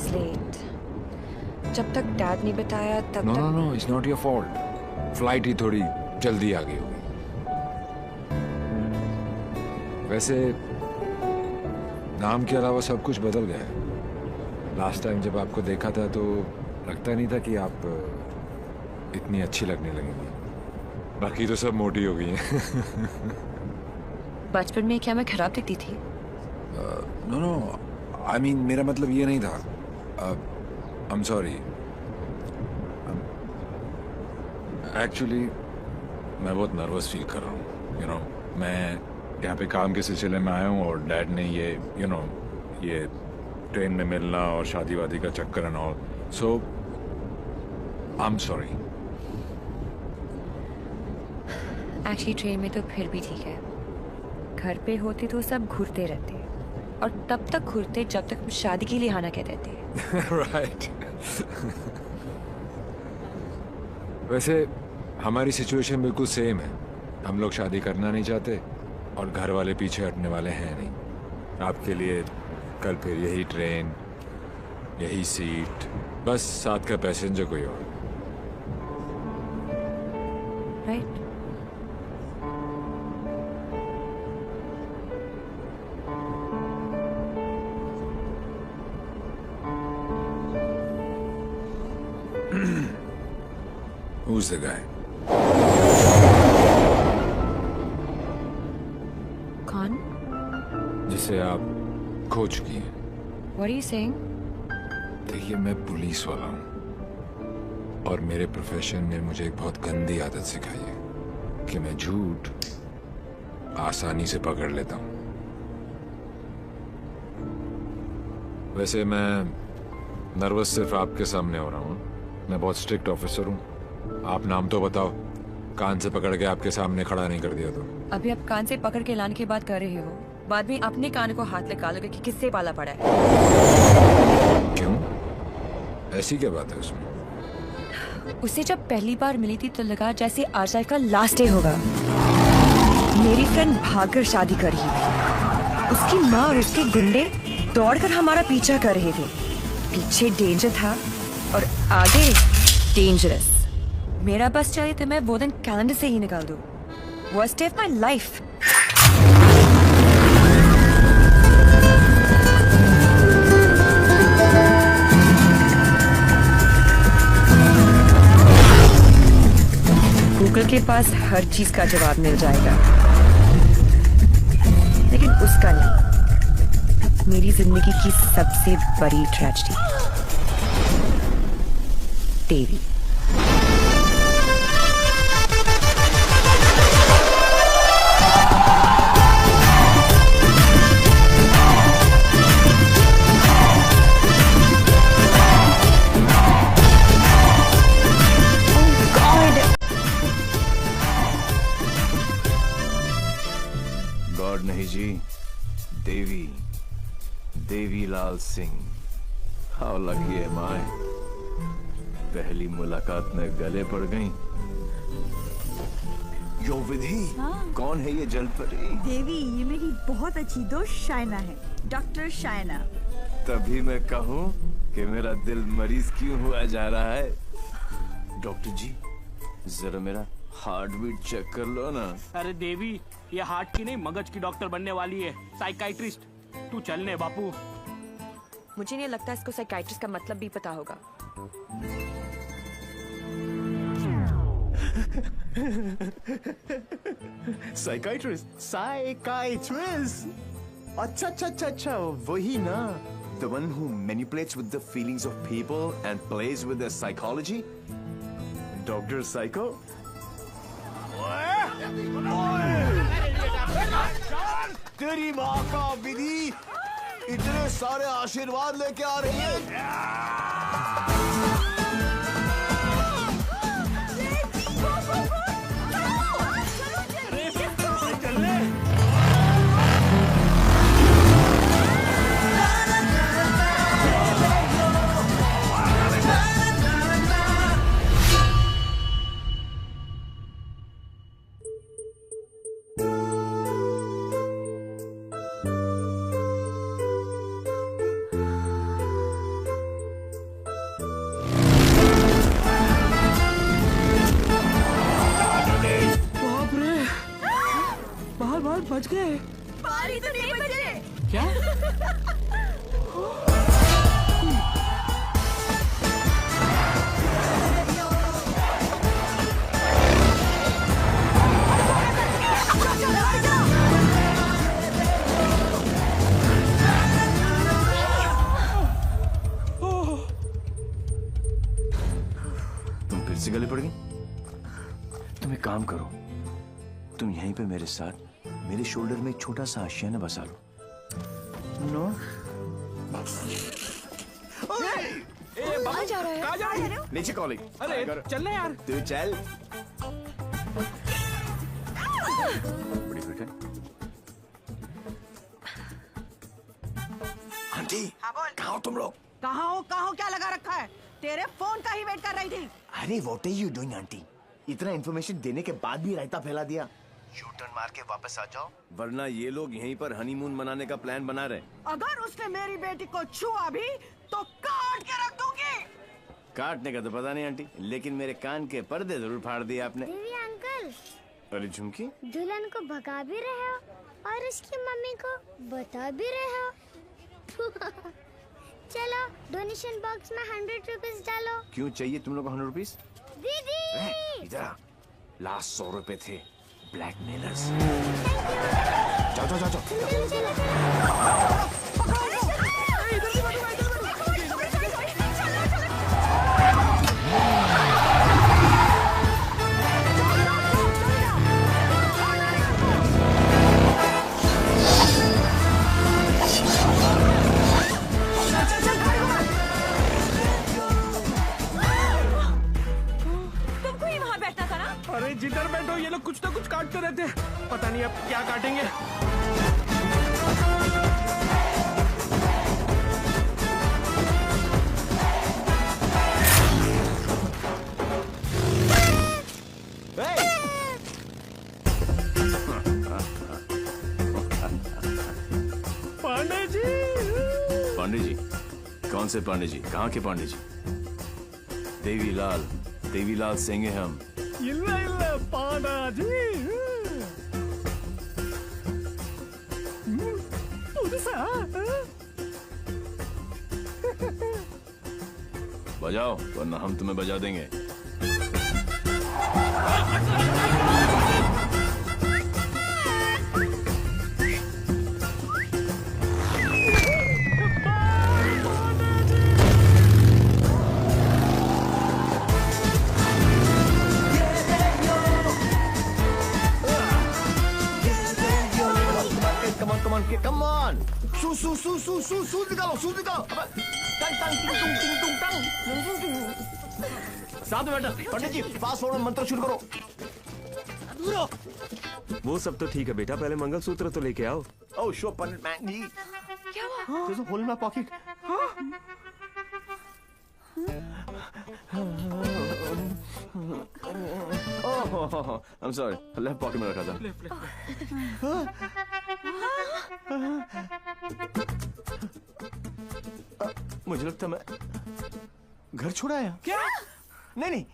was late. जब तक dad ने बताया तब नो तक no no, it's not your fault. Flight ही थोड़ी जल्दी आ गई होगी. वैसे नाम के अलावा सब कुछ बदल गया है. लास्ट टाइम जब आपको देखा था तो लगता नहीं था कि आप इतनी अच्छी लगने लगेंगी. बाकी तो सब मोटी हो गई हैं. बचपन में क्या मैं खराब दिखती थी? नो नो, आई मीन मेरा मतलब ये नहीं था. I am sorry. एक्चुअली मैं बहुत नर्वस फील कर रहा हूँ. यू नो, मैं यहाँ पे काम के सिलसिले में आया हूँ और डैड ने ये ये ट्रेन में मिलना और शादी वादी का चक्कर and all. So I am sorry. Actually train में तो फिर भी ठीक है. घर पे होते तो सब घूरते रहते और तब तक घूरते जब तक शादी के लिए हाँ ना कह देते. राइट. वैसे हमारी सिचुएशन बिल्कुल सेम है. हम लोग शादी करना नहीं चाहते और घर वाले पीछे हटने वाले हैं नहीं. आपके लिए कल फिर यही ट्रेन, यही सीट, बस साथ का पैसेंजर कोई और. राइट. Who's the guy? कौन? जिसे आप खो चुकी हैं. What are you saying? देखिए, मैं पुलिस वाला हूँ और मेरे प्रोफेशन ने मुझे एक बहुत गंदी आदत सिखाई है कि मैं झूठ आसानी से पकड़ लेता हूँ. वैसे मैं नर्वस सिर्फ आपके सामने हो रहा हूँ. मैं बहुत स्ट्रिक्ट ऑफिसर हूँ. आप नाम तो बताओ. कान से पकड़ के आपके सामने खड़ा नहीं कर दिया तो. अभी आप कान से पकड़ के लाने की बात कर रहे हो, बाद में अपने कान को हाथ लगा लोगे कि किससे पाला पड़ा है. क्यों? ऐसी क्या बात है उसमें? उससे जब पहली बार मिली थी तो लगा जैसे आज लाइफ का लास्ट डे होगा. मेरी फ्रेंड भागकर शादी कर रही थी. उसकी माँ और उसके गुंडे दौड़कर हमारा पीछा कर रहे थे. पीछे डेंजर था और आगे डेंजरस. मेरा बस चले तो मैं वो दिन कैलेंडर से ही निकाल दूं. Worst day of my life. Google के पास हर चीज का जवाब मिल जाएगा, लेकिन उसका नहीं. मेरी जिंदगी की सबसे बड़ी ट्रेजेडी, देवी. गॉड नहीं जी, Devi, Devilal Singh. How lucky am I. पहली मुलाकात में गले पड़ गई. यो विधि, कौन है ये जलपरी? देवी, ये मेरी बहुत अच्छी दोस्त शायना है, डॉक्टर शायना. तभी मैं कहूँ कि मेरा दिल मरीज क्यों हुआ जा रहा है. डॉक्टर जी, जरा मेरा हार्ट बीट चेक कर लो ना. अरे देवी, ये हार्ट की नहीं मगज की डॉक्टर बनने वाली है, साइकाइट्रिस्ट. तू चलने बापू. मुझे नहीं लगता इसको साइकाइट्रिस्ट का मतलब भी पता होगा. Psychiatrist, psychiatrist. अच्छा अच्छा अच्छा अच्छा, वही ना. The one who manipulates with the feelings of people and plays with their psychology. Dr. Psycho. तेरी माँ का विधि इतने सारे आशीर्वाद लेके आ रही है. बज गए। 12 तो नहीं बजे। क्या? तुम फिर से गले पड़ गई? तुम एक काम करो, तुम यहीं पे मेरे साथ मेरे शोल्डर में एक छोटा सा आशियाना बसा लो। नो कहाँ जा रहा है? कहाँ जा रहे हो? नीचे कॉलिंग। अरे चलना यार। तू चल। बड़ी फिट है। आंटी कहाँ हो तुम लोग? कहाँ हो क्या लगा रखा है? तेरे फोन का ही वेट कर रही थी। अरे what are you doing aunty? इतना इन्फॉर्मेशन देने के बाद भी रायता फैला दिया। यू टर्न मार के वापस आ जाओ, वरना ये लोग यहीं पर हनीमून मनाने का प्लान बना रहे। अगर उसने मेरी बेटी को छुआ भी तो काट के रख दूंगी। काटने का तो पता नहीं आंटी, लेकिन मेरे कान के पर्दे जरूर फाड़ दिए आपने। देवी अंकल, अरे झुमकी, दुल्हन को भगा भी रहे हो और उसकी मम्मी को बता भी रहे हो। चलो डोनेशन बॉक्स में 100 रुपीस डालो। क्यों चाहिए तुम लोग को 100 रुपीस? दीदी इधर आ, लास्ट 100 रुपए थे ब्लैकमेलर्स। जाओ जाओ जाओ जाओ। चलो चलो चलो। तुमको ही वहाँ बैठना था ना? अरे जिधर बैठो ये लोग कुछ ना कुछ काटते रहते हैं। पता नहीं अब क्या काटेंगे। पांडे जी। पांडे जी? कौन से पांडे जी? कहाँ के पांडे जी? देवीलाल सिंह हैं हम। इल्ला इल्ला पांडा जी। बजाओ वरना हम तुम्हें बजा देंगे। Come on! सूज निकालो। टंग टंग टिंग टुंग टंग। साथ में बैठा पंडित जी, फास्ट फॉरवर्ड मंत्र शुरू करो। वो सब तो ठीक है बेटा, पहले मंगलसूत्र तो लेके आओ। Oh, sure, पंडित मैन जी। क्या हुआ? There's a hole in my pocket. Oh, I'm sorry. Left pocket में रखा था। मुझे लगता मैं घर छोड़ आया। क्या? नहीं,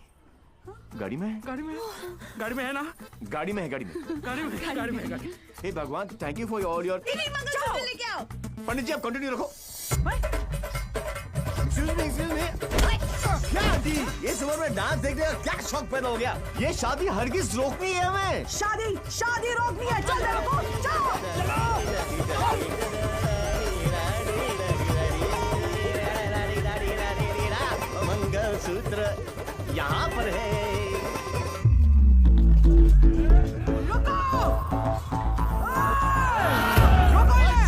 गाड़ी में है। गाड़ी में है ना? गाड़ी में है। गाड़ी में। हे भगवान, thank you for all your. लेके आओ। पंडित जी आप कंटिन्यू रखो। Excuse me. क्या आंटी, ये उम्र में डांस देखने का क्या शौक पैदा हो गया? ये शादी हरगिज रोकनी है हमें। शादी रोकनी है। चल देखो, मंगलसूत्र यहाँ पर है।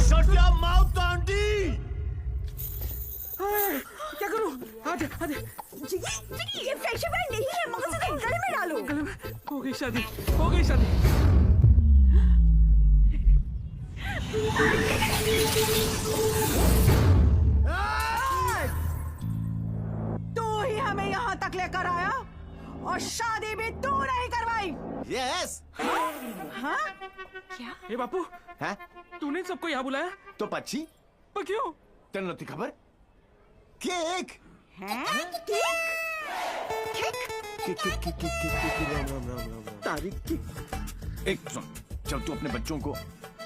Shut your mouth, aunty. क्या करूं? आधे ये फ्रेंडशिप बैंड नहीं है, मंगलसूत्र गले में डालो। गले में। हो गई शादी। तू ही हमें यहाँ तक लेकर आया और शादी भी तू नहीं करवाई। Yes. हाँ? ए बापू, हैं? तूने सबको यहाँ बुलाया? तो पक्षी पर क्यों? तेरे नती खबर? केक। हैं? तारीख की। एक सुन, जब तू अपने बच्चों को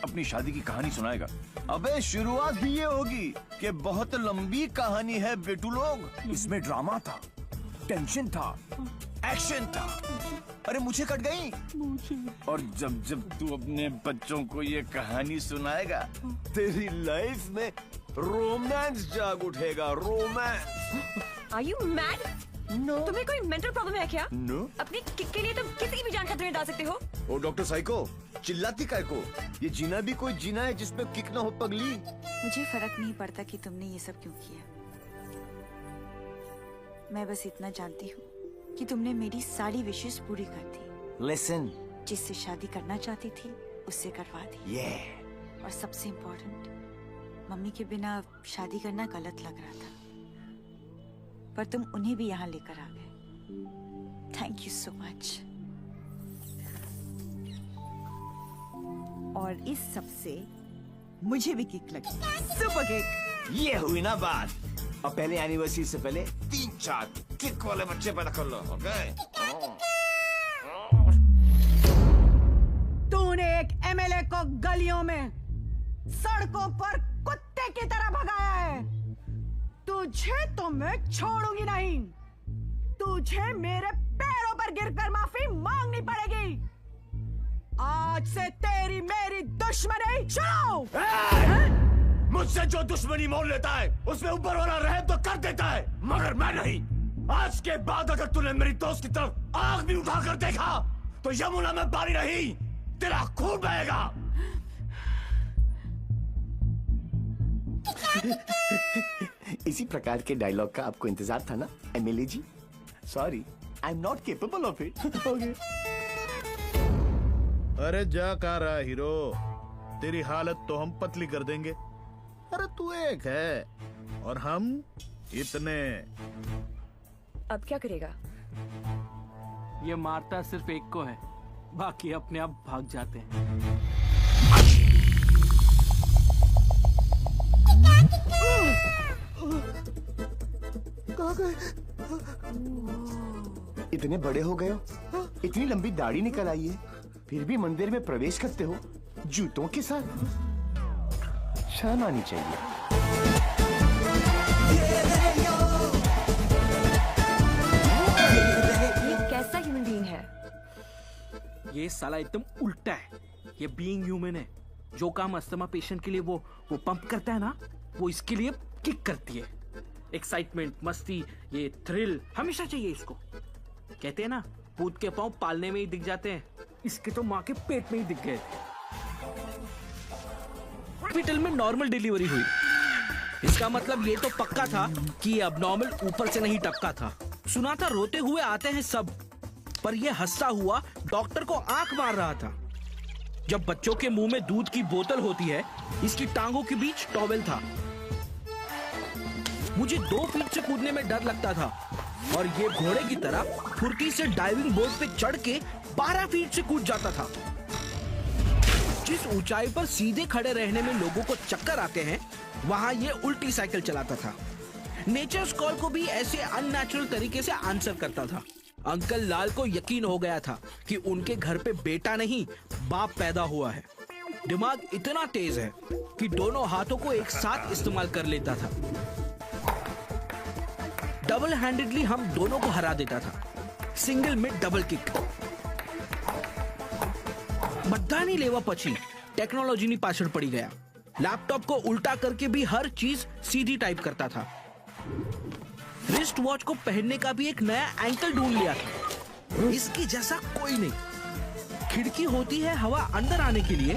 अपनी शादी की कहानी सुनाएगा। अबे शुरुआत ही ये होगी कि बहुत लंबी कहानी है बेटू लोग। इसमें ड्रामा था, टेंशन था, एक्शन था। अरे मुझे कट गई। और जब जब तू अपने बच्चों को ये कहानी सुनाएगा, तेरी लाइफ में रोमांस जाग उठेगा। Romance. Are you mad? No तुम्हें कोई मेंटल प्रॉब्लम है क्या? नो। अपनी किक के लिए तुम किसी की भी जान खतरे में डाल सकते हो। ओ डॉक्टर साइको, चिल्लाती काय को? ये जीना भी कोई जीना है जिसमें किक ना हो पगली। मुझे फर्क नहीं पड़ता कि तुमने ये सब क्यों किया। मैं बस इतना जानती हूँ कि तुमने मेरी सारी विशेष पूरी कर दी। लिसन। जिससे शादी करना चाहती थी उससे करवा दी। ये और सबसे इम्पोर्टेंट, मम्मी के बिना शादी करना गलत लग रहा था, पर तुम उन्हें भी यहाँ लेकर आ गए। Thank you so much. और इस सब से मुझे भी किक लगी। Super kick. ये हुई ना बात। अब पहले एनिवर्सरी से पहले 3-4 किक वाले बच्चे पैदा कर लो। ओके? तूने एक एमएलए को गलियों में, सड़कों पर कुत्ते की तरह भगाया है। तुझे तो मैं छोड़ूंगी नहीं। तुझे मेरे पैरों पर गिरकर माफी मांगनी पड़ेगी। आज से तेरी मेरी दुश्मनी शुरू। मुझसे जो दुश्मनी मोल लेता है उसमें ऊपर वाला रहम तो कर देता है, मगर मैं नहीं। आज के बाद अगर तूने मेरी दोस्त की तरफ आग भी उठाकर देखा तो यमुना में पानी नहीं, तेरा खून बहेगा। इसी प्रकार के डायलॉग का आपको इंतजार था ना MLA ji? Sorry, I am not capable of it. अरे जा कहाँ रहा हीरो, तेरी हालत तो हम पतली कर देंगे। अरे तू एक है और हम इतने। अब क्या करेगा? ये मारता सिर्फ एक को है, बाकी अपने आप भाग जाते हैं। इतने बड़े हो गए हो, इतनी लंबी दाढ़ी निकल आई है, फिर भी मंदिर में प्रवेश करते हो जूतों के साथ। शर्म आनी चाहिए। ये कैसा ह्यूमन बीइंग है? ये साला एकदम उल्टा है। ये बीइंग ह्यूमन है। जो काम अस्थमा पेशेंट के लिए वो पंप करता है ना, वो इसके लिए किक करती है। एक्साइटमेंट, मस्ती, ये थ्रिल हमेशा चाहिए इसको। कहते हैं ना, पूत के पांव पालने में ही दिख जाते हैं। इसके तो माँ के पेट में ही दिख गए थे। हॉस्पिटल में नॉर्मल डिलीवरी हुई। इसका मतलब ये तो पक्का था कि ये अबनॉर्मल ऊपर से नहीं टपका था। सुना था रोते हुए आते हैं सब, पर ये हंसता हुआ डॉक्टर को आंख मार रहा था। जब बच्चों के मुंह में दूध की बोतल होती है, इसकी टांगों के बीच टॉवेल था। मुझे 2 फीट से कूदने में डर लगता था और ये घोड़े की तरह फुर्ती से डाइविंग बोर्ड पे चढ़ के 12 फीट से कूद जाता था। जिस ऊंचाई पर सीधे खड़े रहने में लोगों को चक्कर आते हैं, वहां ये उल्टी साइकिल चलाता था। नेचर्स कॉल को भी ऐसे अननेचुरल तरीके से आंसर करता था। अंकल लाल को यकीन हो गया था कि उनके घर पे बेटा नहीं, बाप पैदा हुआ है। दिमाग इतना तेज है कि दोनों हाथों को एक साथ इस्तेमाल कर लेता था। डबल हैंडेडली हम दोनों को हरा देता था, सिंगल में डबल किक। बधानी लेवा पची टेक्नोलॉजी ની પાછળ પડી ગયા। लैपटॉप को उल्टा करके भी हर चीज सीधी टाइप करता था। रिस्ट वॉच को पहनने का भी एक नया एंकल ढूंढ लिया था। इसके जैसा कोई नहीं। खिड़की होती है हवा अंदर आने के लिए,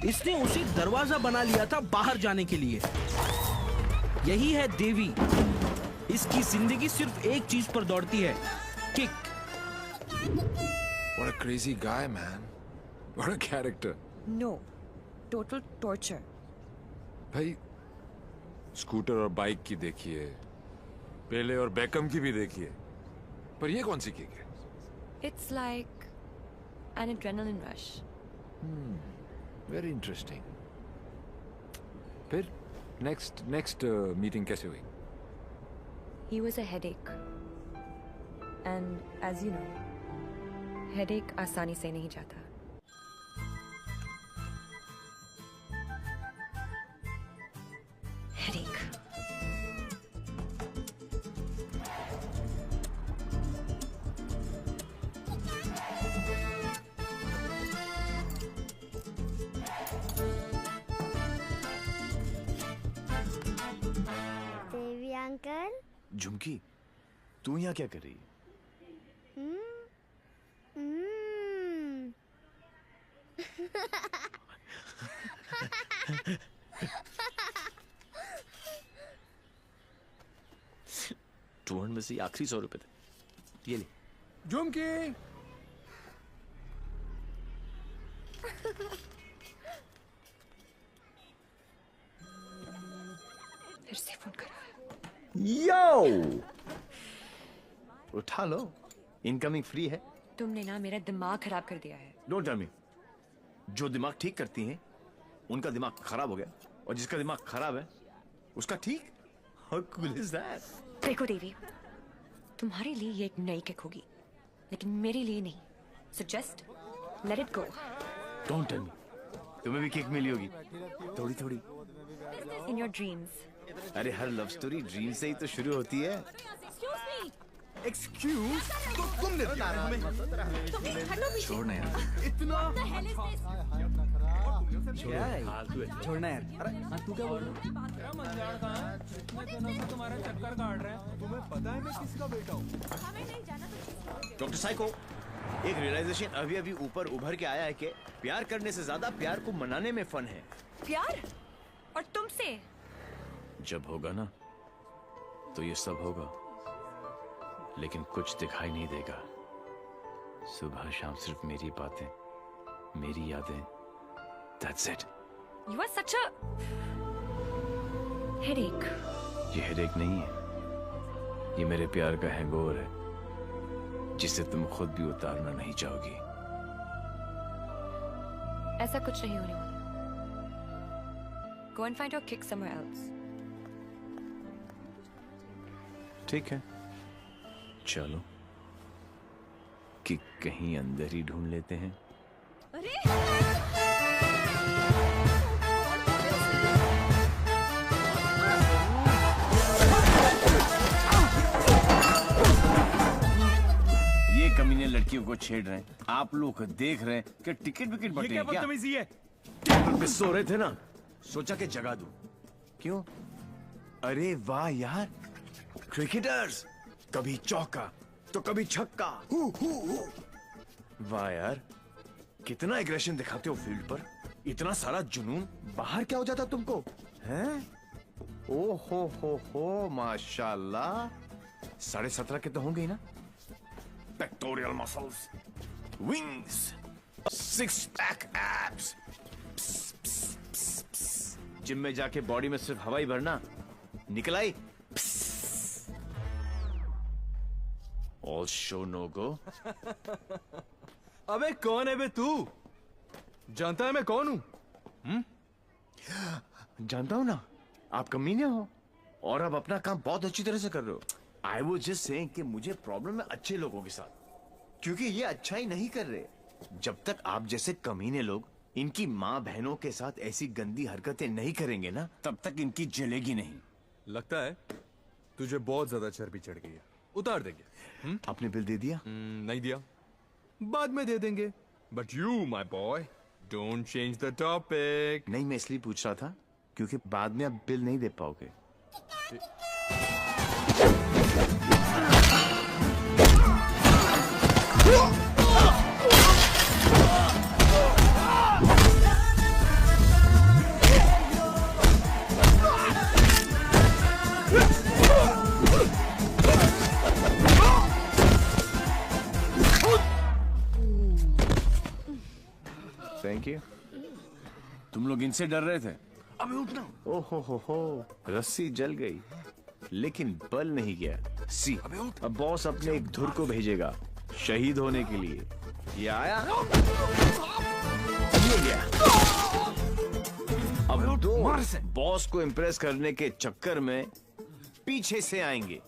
इसने उसे दरवाजा बना लिया था बाहर जाने के लिए। यही है देवी। इसकी जिंदगी सिर्फ एक चीज पर दौड़ती है, kick. What a crazy guy, man. What a character. No, total torture. भाई, स्कूटर और बाइक की देखिए, पेले और बेकम की भी देखिए, पर ये कौन सी किक है? It's like an adrenaline rush. Very interesting. फिर next meeting कैसे हुई? He was a headache. And as you know, headache आसानी से नहीं जाता। झुमकी, तू यहाँ क्या कर रही है? टूर में से आखिरी 100 रुपए थे, ये ले। झुमकी, फिर से फोन करा। यो, उठा लो, इनकमिंग फ्री है। तुमने ना मेरा दिमाग खराब कर दिया है। Don't tell me. जो दिमाग ठीक करती हैं उनका दिमाग खराब हो गया, और जिसका दिमाग खराब है उसका ठीक। How cool is that? देखो देवी, तुम्हारे लिए ये एक नई किक होगी, लेकिन मेरे लिए नहीं। So just let it go. Don't tell me. तुम्हें भी किक मिली होगी, थोड़ी थोड़ी। In your dreams. अरे हर लव स्टोरी ड्रीम से ही तो शुरू होती है। एक्सक्यूज, तो तुमने दिया है हमें। छोड़ना यार। इतना छोड़ना यार। अरे हाँ, तू क्या बोल रहा है? डॉक्टर साइको, एक रियलाइजेशन अभी अभी ऊपर उभर के आया है कि प्यार करने से ज्यादा प्यार को मनाने में फन है। प्यार? और तुमसे? जब होगा ना तो ये सब होगा, लेकिन कुछ दिखाई नहीं देगा। सुबह शाम सिर्फ मेरी बातें, मेरी यादें। That's it. You are such a headache. ये हेडेक नहीं है, ये मेरे प्यार का हैंगओवर है, जिसे तुम खुद भी उतारना नहीं चाहोगी। ऐसा कुछ नहीं होने वाला। Go and find your kick somewhere else. ठीक है, चलो कि कहीं अंदर ही ढूंढ लेते हैं। ये कमीने लड़कियों को छेड़ रहे हैं, आप लोग देख रहे हैं कि टिकट विकेट बटे हैं क्या? है? टेबल पे सो रहे थे ना, सोचा कि जगा दूं। क्यों? अरे वाह यार, क्रिकेटर्स, कभी चौका तो कभी छक्का। वाह यार, कितना एग्रेशन दिखाते हो फील्ड पर, इतना सारा जुनून। बाहर क्या हो जाता तुमको, हैं? ओ हो, माशाल्लाह। 17.5 के तो होंगे ही ना? Pectoral muscles, wings, 6 pack abs. Gym में जाके बॉडी में सिर्फ हवा ही भरना, निकल आई। ऑल शो नो गो। अबे कौन है बे तू? जानता है मैं कौन हूँ? जानता हूं ना, आप कमीने हो और आप अपना काम बहुत अच्छी तरह से कर रहे हो। आई वॉज जस्ट सेइंग कि मुझे प्रॉब्लम है अच्छे लोगों के साथ, क्योंकि ये अच्छा ही नहीं कर रहे। जब तक आप जैसे कमीने लोग इनकी माँ बहनों के साथ ऐसी गंदी हरकतें नहीं करेंगे ना, तब तक इनकी जलेगी नहीं। लगता है तुझे बहुत ज्यादा चर्बी चढ़ गई है, उतार देंगे। आपने बिल दे दिया? नहीं दिया, बाद में दे देंगे। But you my boy, don't change the topic. नहीं, मैं इसलिए पूछ रहा था क्योंकि बाद में आप बिल नहीं दे पाओगे। Thank you. तुम लोग इनसे डर रहे थे? अबे उठना। ओहो हो, रस्सी जल गई लेकिन बल नहीं गया। सी, अब बॉस अपने एक धुर को भेजेगा शहीद होने के लिए। ये आया, ये गया। अब दो बॉस को इम्प्रेस करने के चक्कर में पीछे से आएंगे।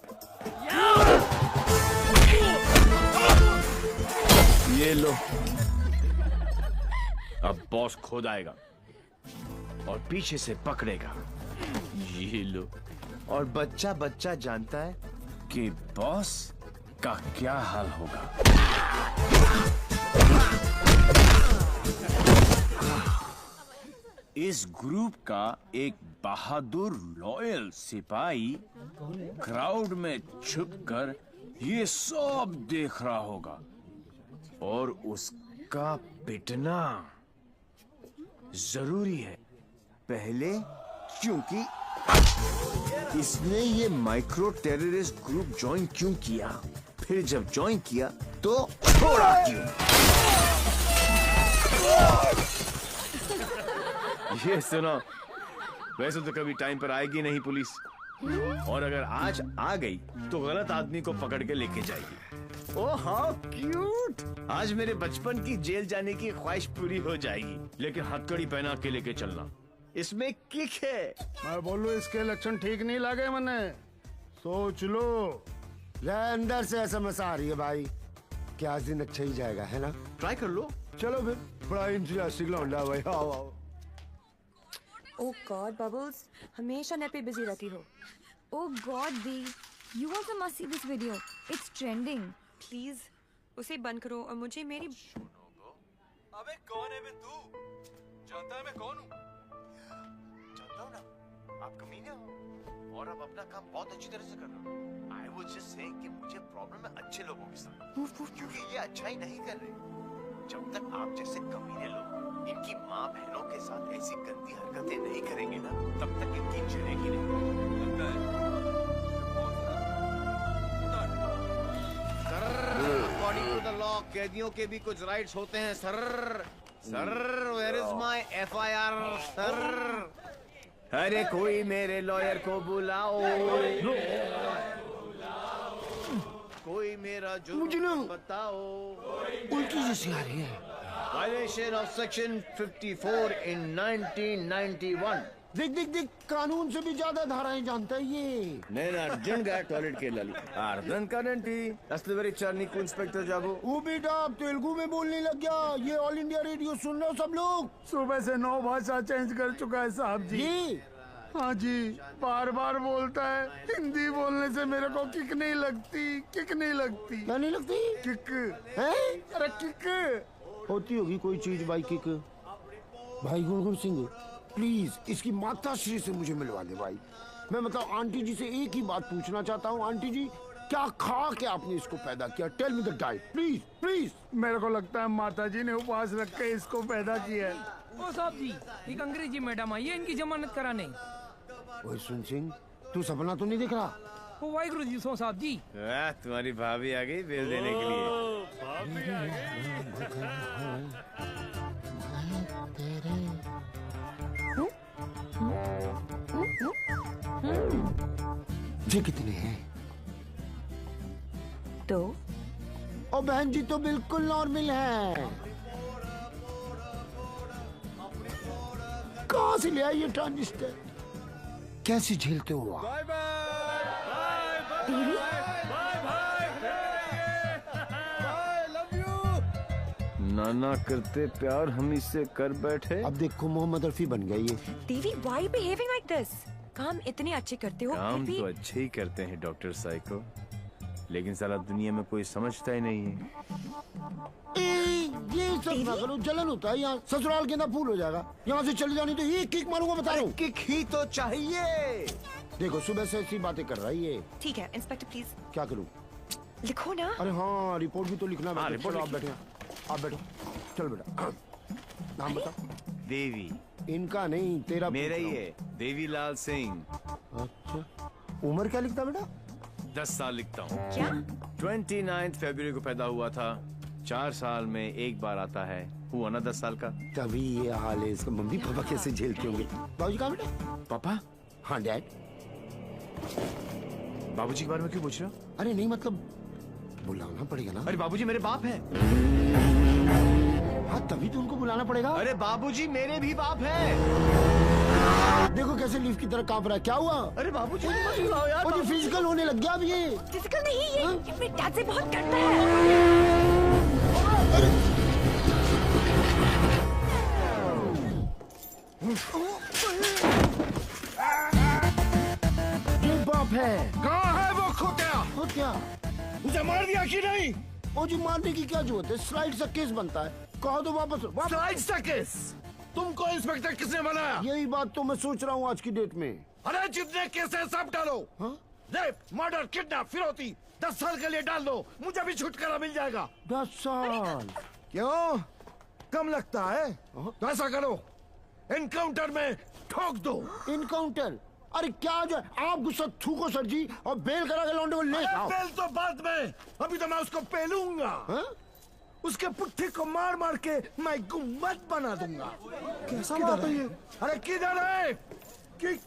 ये लो, अब बॉस खुद आएगा और पीछे से पकड़ेगा। ये लो, और बच्चा बच्चा जानता है कि बॉस का क्या हाल होगा। इस ग्रुप का एक बहादुर लॉयल सिपाही क्राउड में छुपकर ये सब देख रहा होगा और उसका पिटना जरूरी है। पहले क्योंकि इसने ये माइक्रो टेररिस्ट ग्रुप ज्वाइन क्यों किया, फिर जब ज्वाइन किया तो छोड़ा क्यों? ये सुनो, वैसे तो कभी टाइम पर आएगी नहीं पुलिस, और अगर आज आ गई तो गलत आदमी को पकड़ के लेके जाएगी। Oh how cute! आज मेरे बचपन की जेल जाने की ख्वाहिश पूरी हो जाएगी, लेकिन हथकड़ी पहना के लेके चलना, इसमें किक है। मैं बोलूं इसके लक्षण ठीक नहीं लगे मने, सोच लो। अंदर से एसएमएस आ रही है भाई, क्या आज दिन अच्छा ही जाएगा, है ना? ट्राई कर लो। चलो फिर, बड़ा इंटरेस्टिंग लौंडा भाई। आओ आओ। ओह गॉड बबल्स, हमेशा नेट पे बिजी रहती हो। Oh God, Dee, you also must see this video. It's trending. Please उसे बंद करो और मुझे मेरी। अबे कौन है बे तू? जानता है मैं कौन हूँ? जानता हूँ ना, आप कमीने हो और आप अपना काम बहुत अच्छी तरह से कर रहे हो। I was just saying कि मुझे प्रॉब्लम है अच्छे लोगों के साथ, क्योंकि ये अच्छा ही नहीं कर रहे। जब तक आप जैसे कमीने लोग इनकी माँ बहनों के साथ ऐसी गंदी हरकतें नहीं करेंगे ना, तब तक इनकी चलेगी नहीं। लगता है अकॉर्डिंग टू द लॉ कैदियों के भी कुछ राइट्स होते हैं sir. Sir where is my FIR sir? अरे कोई मेरे लॉयर को बुलाओ, कोई मेरा जुर्म बताओ। उल्टी जैसी आ रही है। Violation of section 54 in 1991. देख देख देख, कानून से भी ज्यादा धाराएं जानता है ये। నేను అర్జెంట్ గా టాయిలెట్ కి వెళ్ళాలి। అర్థం కాదండి, అసలు వెరీ చార్నికు ఇన్స్పెక్టర్ जाबो। वो बेटा अब तेलुगु में बोलने लग गया। ये ऑल इंडिया रेडियो सुन रहे हो सब लोग? सुबह से 9 भाषा चेंज कर चुका है साहब जी। ये हाँ जी, बार बार बोलता है। हिंदी बोलने से मेरे को किक नहीं लगती, किक नहीं लगती। क्या नहीं लगती? किक है? अरे किक होती होगी कोई चीज भाई किक। भाई गुणगुण सिंह प्लीज इसकी माता श्री से मुझे मिलवा दे भाई। मैं मतलब आंटी जी से एक ही बात पूछना चाहता हूँ। आंटी जी, क्या खा के आपने इसको पैदा किया? Tell me the diet please please. मेरे को लगता है माता जी ने उपवास रख के इसको पैदा किया है। ओ साहब जी, एक अंग्रेजी मैडम आई है इनकी जमानत कराने। ओए सुन सिंह, तू सपना तो नहीं देख रहा? ओ वाहिगुरु जी सो साहब जी। तुम्हारी भाभी आ गई बिल देने के लिए। ये कितने हैं? 2। ओ बहन जी तो बिल्कुल नॉर्मल है। कहाँ से ले आई ये ट्रांजिस्टर? कैसे झेलते हो आप? Bye bye love you. नाना करते प्यार हम इससे कर बैठे। अब देखो मोहम्मद रफी बन गया ये। देवी व्हाई बिहेविंग लाइक दिस? काम इतने अच्छे करते हो काम फिर भी। तो अच्छे ही करते हैं डॉक्टर साइको, लेकिन साला दुनिया में कोई समझता ही नहीं है। ये सब ना करो, जलन होता है यहाँ। ससुराल के अंदर फूल हो जाएगा। यहाँ से चली जानी तो ये किक मारूंगा, बता रहा हूँ। किक ही तो चाहिए। देखो सुबह से ऐसी बातें कर रहा है ये। ठीक है इंस्पेक्टर प्लीज। क्या करूँ? लिखो ना। अरे हाँ, रिपोर्ट भी तो लिखना है। रिपोर्ट चलो आप बैठे, आप बैठो। चल बेटा, नाम बता। देवी। इनका नहीं, तेरा मेरा ही है, देवीलाल सिंह। अच्छा, उम्र क्या लिखता बेटा? 10 साल लिखता हूँ। क्या? 29 फरवरी को पैदा हुआ था। 4 साल में एक बार आता है। हुआ ना 10 साल का। तभी ये हाल है इसका। मम्मी पापा कैसे झेलते होंगे? बाबूजी कहाँ बेटा? पापा? हाँ डैड। बाबूजी के बारे में क्यों पूछ रहे हो? अरे नहीं मतलब बुलाना पड़ेगा ना। अरे बाबूजी मेरे बाप है। हाँ तभी तो उनको बुलाना पड़ेगा। अरे बाबूजी मेरे भी बाप है। देखो कैसे लीफ की तरह कांप रहा है। क्या हुआ? अरे बाबूजी मत बुलाओ यार। मुझे फिजिकल होने लग गया अब ये। फिजिकल नहीं, ये मेरे डैड से बहुत डरता है। ये बाप है। कहाँ है वो खोतिया? खोतिया उसे मार दिया कि नहीं? ओ जी मारने की क्या जरूरत है? स्लाइड सा केस बनता है। कहो तो वापस स्लाइड सा केस? तुमको इंस्पेक्टर किसने बनाया? यही बात तो मैं सोच रहा हूँ आज की डेट में। अरे जितने केस है सब डालो। रेप, मर्डर, किडनैप, फिरौती 10 साल के लिए डाल दो, मुझे भी छुटकारा मिल जाएगा। 10 साल? क्यों कम लगता है? तो ऐसा करो, एनकाउंटर में ठोक दो। इनकाउंटर? अरे क्या जो आप गुस्सा थूको सर जी और बेल करा के लौंडे को ले आओ। बेल तो बाद में, अभी तो मैं उसको पेलूंगा। उसके पुट्ठी को मार मार के मैं गुम्बद बना दूंगा। कैसा बात है ये? अरे किधर है? किक।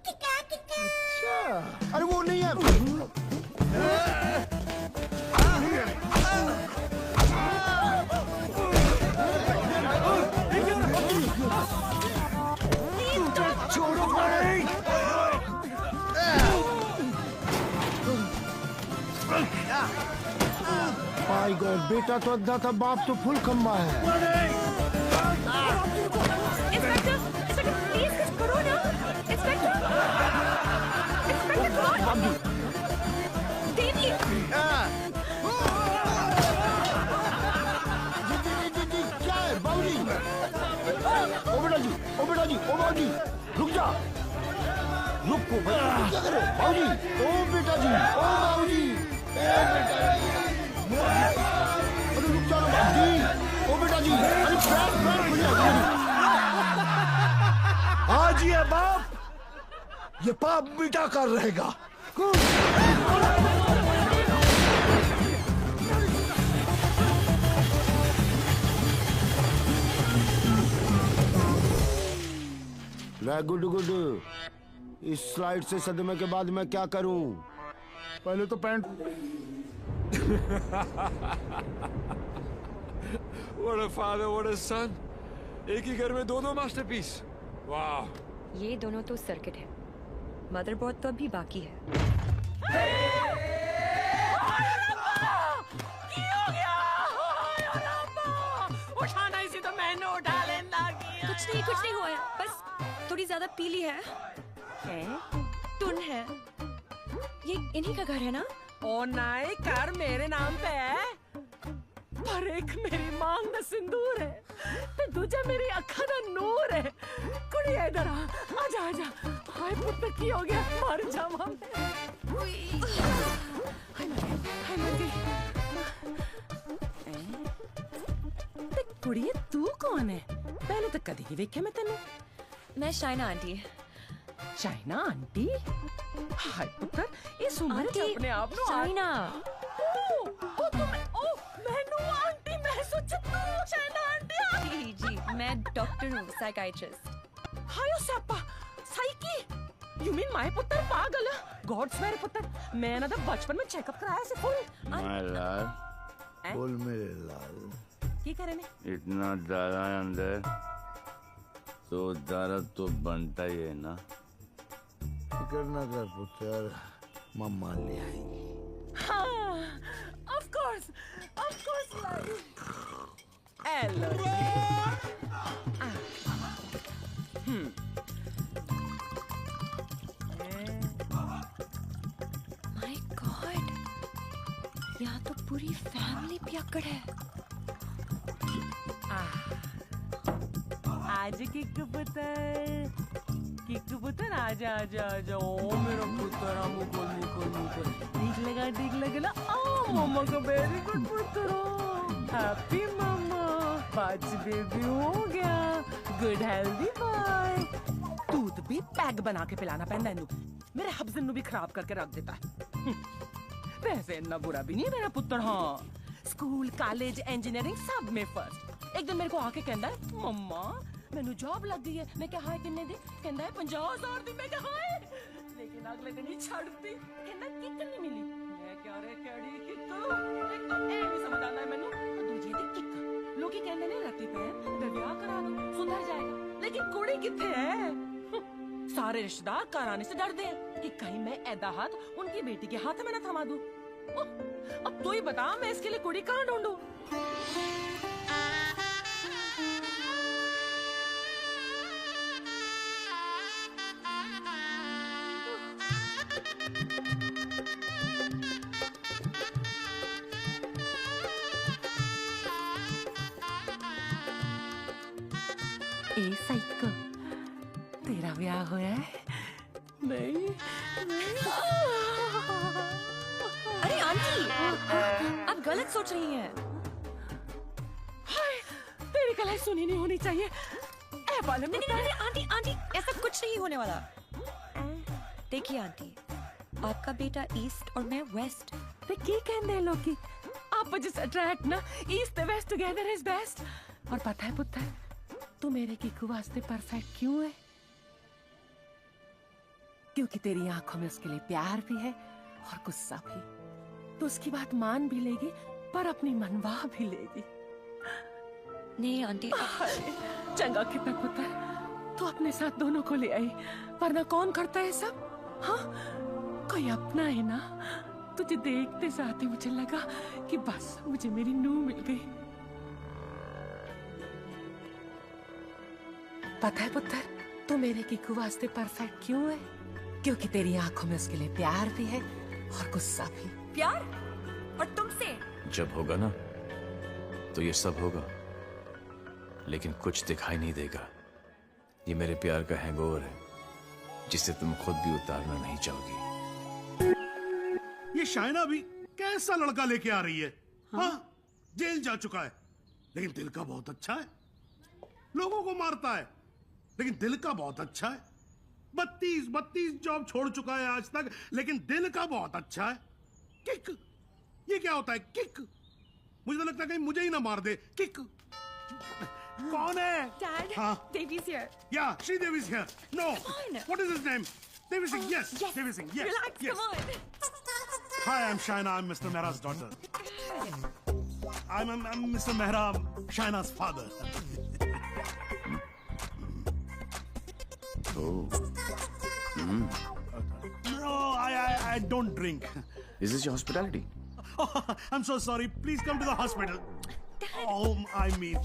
अच्छा, अरे वो नहीं है। छोड़ो भाई। माय गॉड, बेटा तो अद्धा था, बाप तो फुल खम्बा है। इंस्पेक्टर, प्लीज कुछ करो ना। इंस्पेक्टर, देवी। जी, क्या है बाबूजी? ओ बेटा जी, रुक जा। रुको भाई, क्या करे बाबूजी? ओ बेटा जी, ओ बाबूजी, अरे रुक जाओ बाबूजी। ओ बेटा जी, अरे पैर खुल जाएगा। आज ये बाप ये पाप मिटा कर रहेगा। गुड गुड, इस स्लाइड से सदमे के बाद मैं क्या करूं? पहले तो pant. What a father, what a son. एक ही घर में दो मास्टरपीस। वाह। ये दोनों तो सर्किट है, मदरबोर्ड तो अभी बाकी है। उठाना इसी तो मैंने उठा लेना किया। कुछ नहीं हुआ है, बस थोड़ी ज्यादा पीली है। टुन है। ये इन्हीं का घर है ना? ओ नहीं, घर मेरे नाम पे है, पर एक मेरी मांग में सिंदूर है, तो दूजा मेरी अखा दा नूर है। कुड़ी इधर आजा। हाय पुत्र की हो गया, मर जावा मैं। हाय मर गई। ते कुड़िए तू कौन है? पहले तो कदी नहीं देखे मैं तेनू। मैं शाइना आंटी। शाइना आंटी? हाय पुत्र, इस उम्र च अपने आप नु शाइना। ओ मैनू आंटी मैं सोचा तू शाइना आंटी। जी, मैं डॉक्टर हूँ, साइकाइट्रिस्ट। हायो सप्पा, साइकी। यू मीन माय पुत्र पागल? गॉड्स मेरे पुत्र, मैं ना तो बचपन में चेकअप कराया से फुल। माय लाल, बोल मेरे लाल। की करे ने? इतना ज्यादा अंदर तो दर्द तो बनता ही है ना। फिक्र ना कर पुत्र, मम्मा ले आएंगी। हाँ, of course, Lali. Hello. My God, यहाँ तो पूरी फैमिली पियक्कड़ है। आज किक्कू पुत्र आजा। ओ मेरा पुत्र, ठीक लगा ना। मम्मा का वेरी गुड पुत्र, हैप्पी मम्मा, पांच बेबी हो गया, गुड हेल्दी बॉय। दूध भी पैक बना के पिलाना पैंदा है, मेरे हब्जन नु भी खराब करके रख देता है। वैसे इतना बुरा भी नहीं मेरा पुत्र। हाँ, स्कूल कॉलेज इंजीनियरिंग सब में फर्स्ट। एक दिन मेरे को आके कहता है, मम्मा मैनू जॉब लग गई है। मैं क्या हाय किन्ने दी? कहता है 50,000 दी। मैं क्या हाय, लेकिन अगले दिन ही छड़ दी। कहता किक नहीं मिली। मैं क्या रे केड़ी किक? एक तो ए नहीं समझ आता है मैनू, दूजी दी किक। लोग कहते ने राती पे विआह करा दो सुधर जाएगा, लेकिन कुड़ी किथे है? सारे रिश्तेदार कराने से डरते हैं कि कहीं मैं ऐदा हाथ उनकी बेटी के हाथ में न थमा दूं। अब तू ही बता, मैं इसके लिए कुड़ी कहाँ ढूंढूं? ए साइको, तेरा ब्याह होया है? नहीं। अरे आंटी, आप गलत सोच रही हैं। हाय, तेरी गलत सुनी नहीं होनी चाहिए। नहीं, आंटी आंटी, ऐसा कुछ नहीं होने वाला। देखिए आंटी, आपका बेटा ईस्ट और मैं वेस्ट। ते की कहंदे लोग की आपस अट्रैक्ट ना, ईस्ट ते वेस्ट टुगेदर इज बेस्ट। और पता है पुत्र, तू मेरे कीकू वास्ते परफेक्ट क्यों है? क्योंकि तेरी आंखों में उसके लिए प्यार भी है और गुस्सा भी। तो उसकी बात मान भी लेगी, पर अपनी मनवा भी लेगी। नहीं आंटी, चंगा कितना पुत्र, तू अपने साथ दोनों को ले आई, वरना कौन करता है सब? हाँ, कोई अपना है ना। तुझे देखते साथ ही मुझे लगा कि बस मुझे मेरी नूह मिल गई। पता है पुत्र, तू मेरे कीकू वास्ते परफेक्ट क्यों है? क्योंकि तेरी आंखों में उसके लिए प्यार भी है और गुस्सा भी। प्यार? और तुमसे? जब होगा ना तो ये सब होगा, लेकिन कुछ दिखाई नहीं देगा। ये मेरे प्यार का हैंगओवर है, जिसे तुम खुद भी उतारना नहीं चाहोगी। ये शाइना भी कैसा लड़का लेके आ रही है? हाँ, जेल जा चुका है, लेकिन दिल का बहुत अच्छा है। लोगों को मारता है, लेकिन दिल का बहुत अच्छा है। 32 जॉब छोड़ चुका है आज तक, लेकिन दिल का बहुत अच्छा है। किक, ये क्या होता है? किक। मुझे तो लगता है कहीं मुझे ही ना मार दे। किक। कौन है? Dad, हाँ? Devi's here. Yeah, Sridevi is here. No. Come on. What is his name? Devi Singh. Yes. Devi Singh. Yes. Relax, yes. come on. Hi, I'm Shaina. I'm Mr. Mehra's daughter. I'm Mr. Mehra, Shaina's father. Oh. No, I don't drink. Is this your hospitality? Oh, I'm so sorry. Please come to the hospital. Dad. Oh, I mean.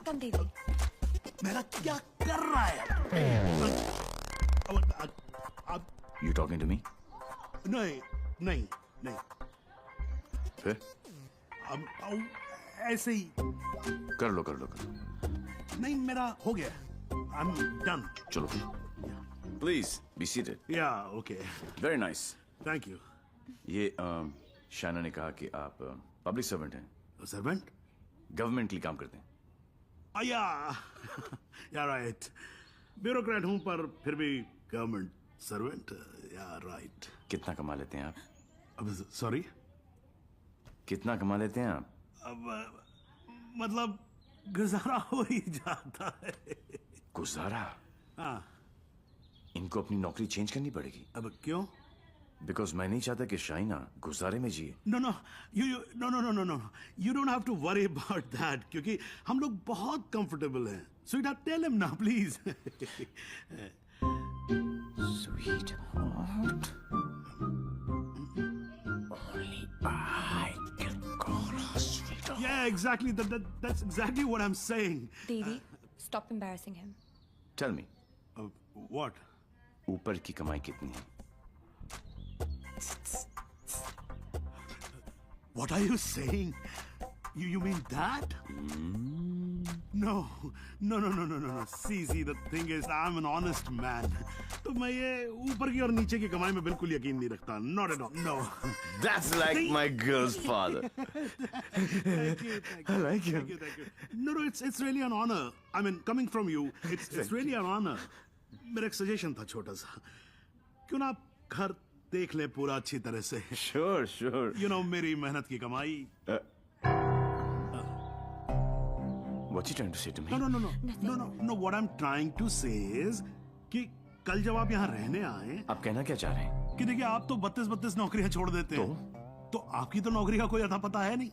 Come, Devi. मेरा क्या कर रहा है? You talking to me? नहीं। फिर? ऐसे ही। कर लो। नहीं, मेरा हो गया। I'm done. चलो फिर। Please be seated. Yeah, okay. Very nice. Thank you. ये शाना ने कहा कि आप पब्लिक सर्वेंट हैं। सर्वेंट? गवर्नमेंट के लिए काम करते हैं। Yeah, right. ब्यूरोक्रेट हूँ, पर फिर भी गवर्नमेंट सर्वेंट। Yeah, right. कितना कमा लेते हैं आप? अब सॉरी? कितना कमा लेते हैं आप? अब मतलब गुजारा हो ही जाता है। गुजारा? हाँ। इनको अपनी नौकरी चेंज करनी पड़ेगी। अब क्यों? बिकॉज मैं नहीं चाहता कि शाइना गुजारे में जिए। No. You don't have to worry about that, क्योंकि हम लोग बहुत comfortable हैं। Sweetheart, tell him now, please. Sweetheart, only I can call her sweetheart. Yeah, exactly. That's exactly what I'm saying. Devi, stop embarrassing him. Tell me. What? ऊपर की कमाई कितनी है? What are you saying? You mean that? No. See, the thing is, I'm an honest man. तो मैं ये ऊपर की और नीचे की कमाई में बिल्कुल यकीन नहीं रखता. Not at all. No. That's like my girl's father. Thank you. I like him. Thank you. No, it's really an honor. I mean, coming from you, it's really an honor. मेरा एक सजेशन था छोटा सा. क्यों ना आप घर देख ले पूरा अच्छी तरह से? Sure. You know, मेरी मेहनत की कमाई. What you trying to say to me? No. What I'm trying to say is कि कल जब आप यहाँ रहने आए, आप कहना क्या चाह रहे हैं? कि देखिए, आप तो 32 नौकरियां छोड़ देते हैं। तो आपकी तो नौकरी का कोई अता पता है नहीं।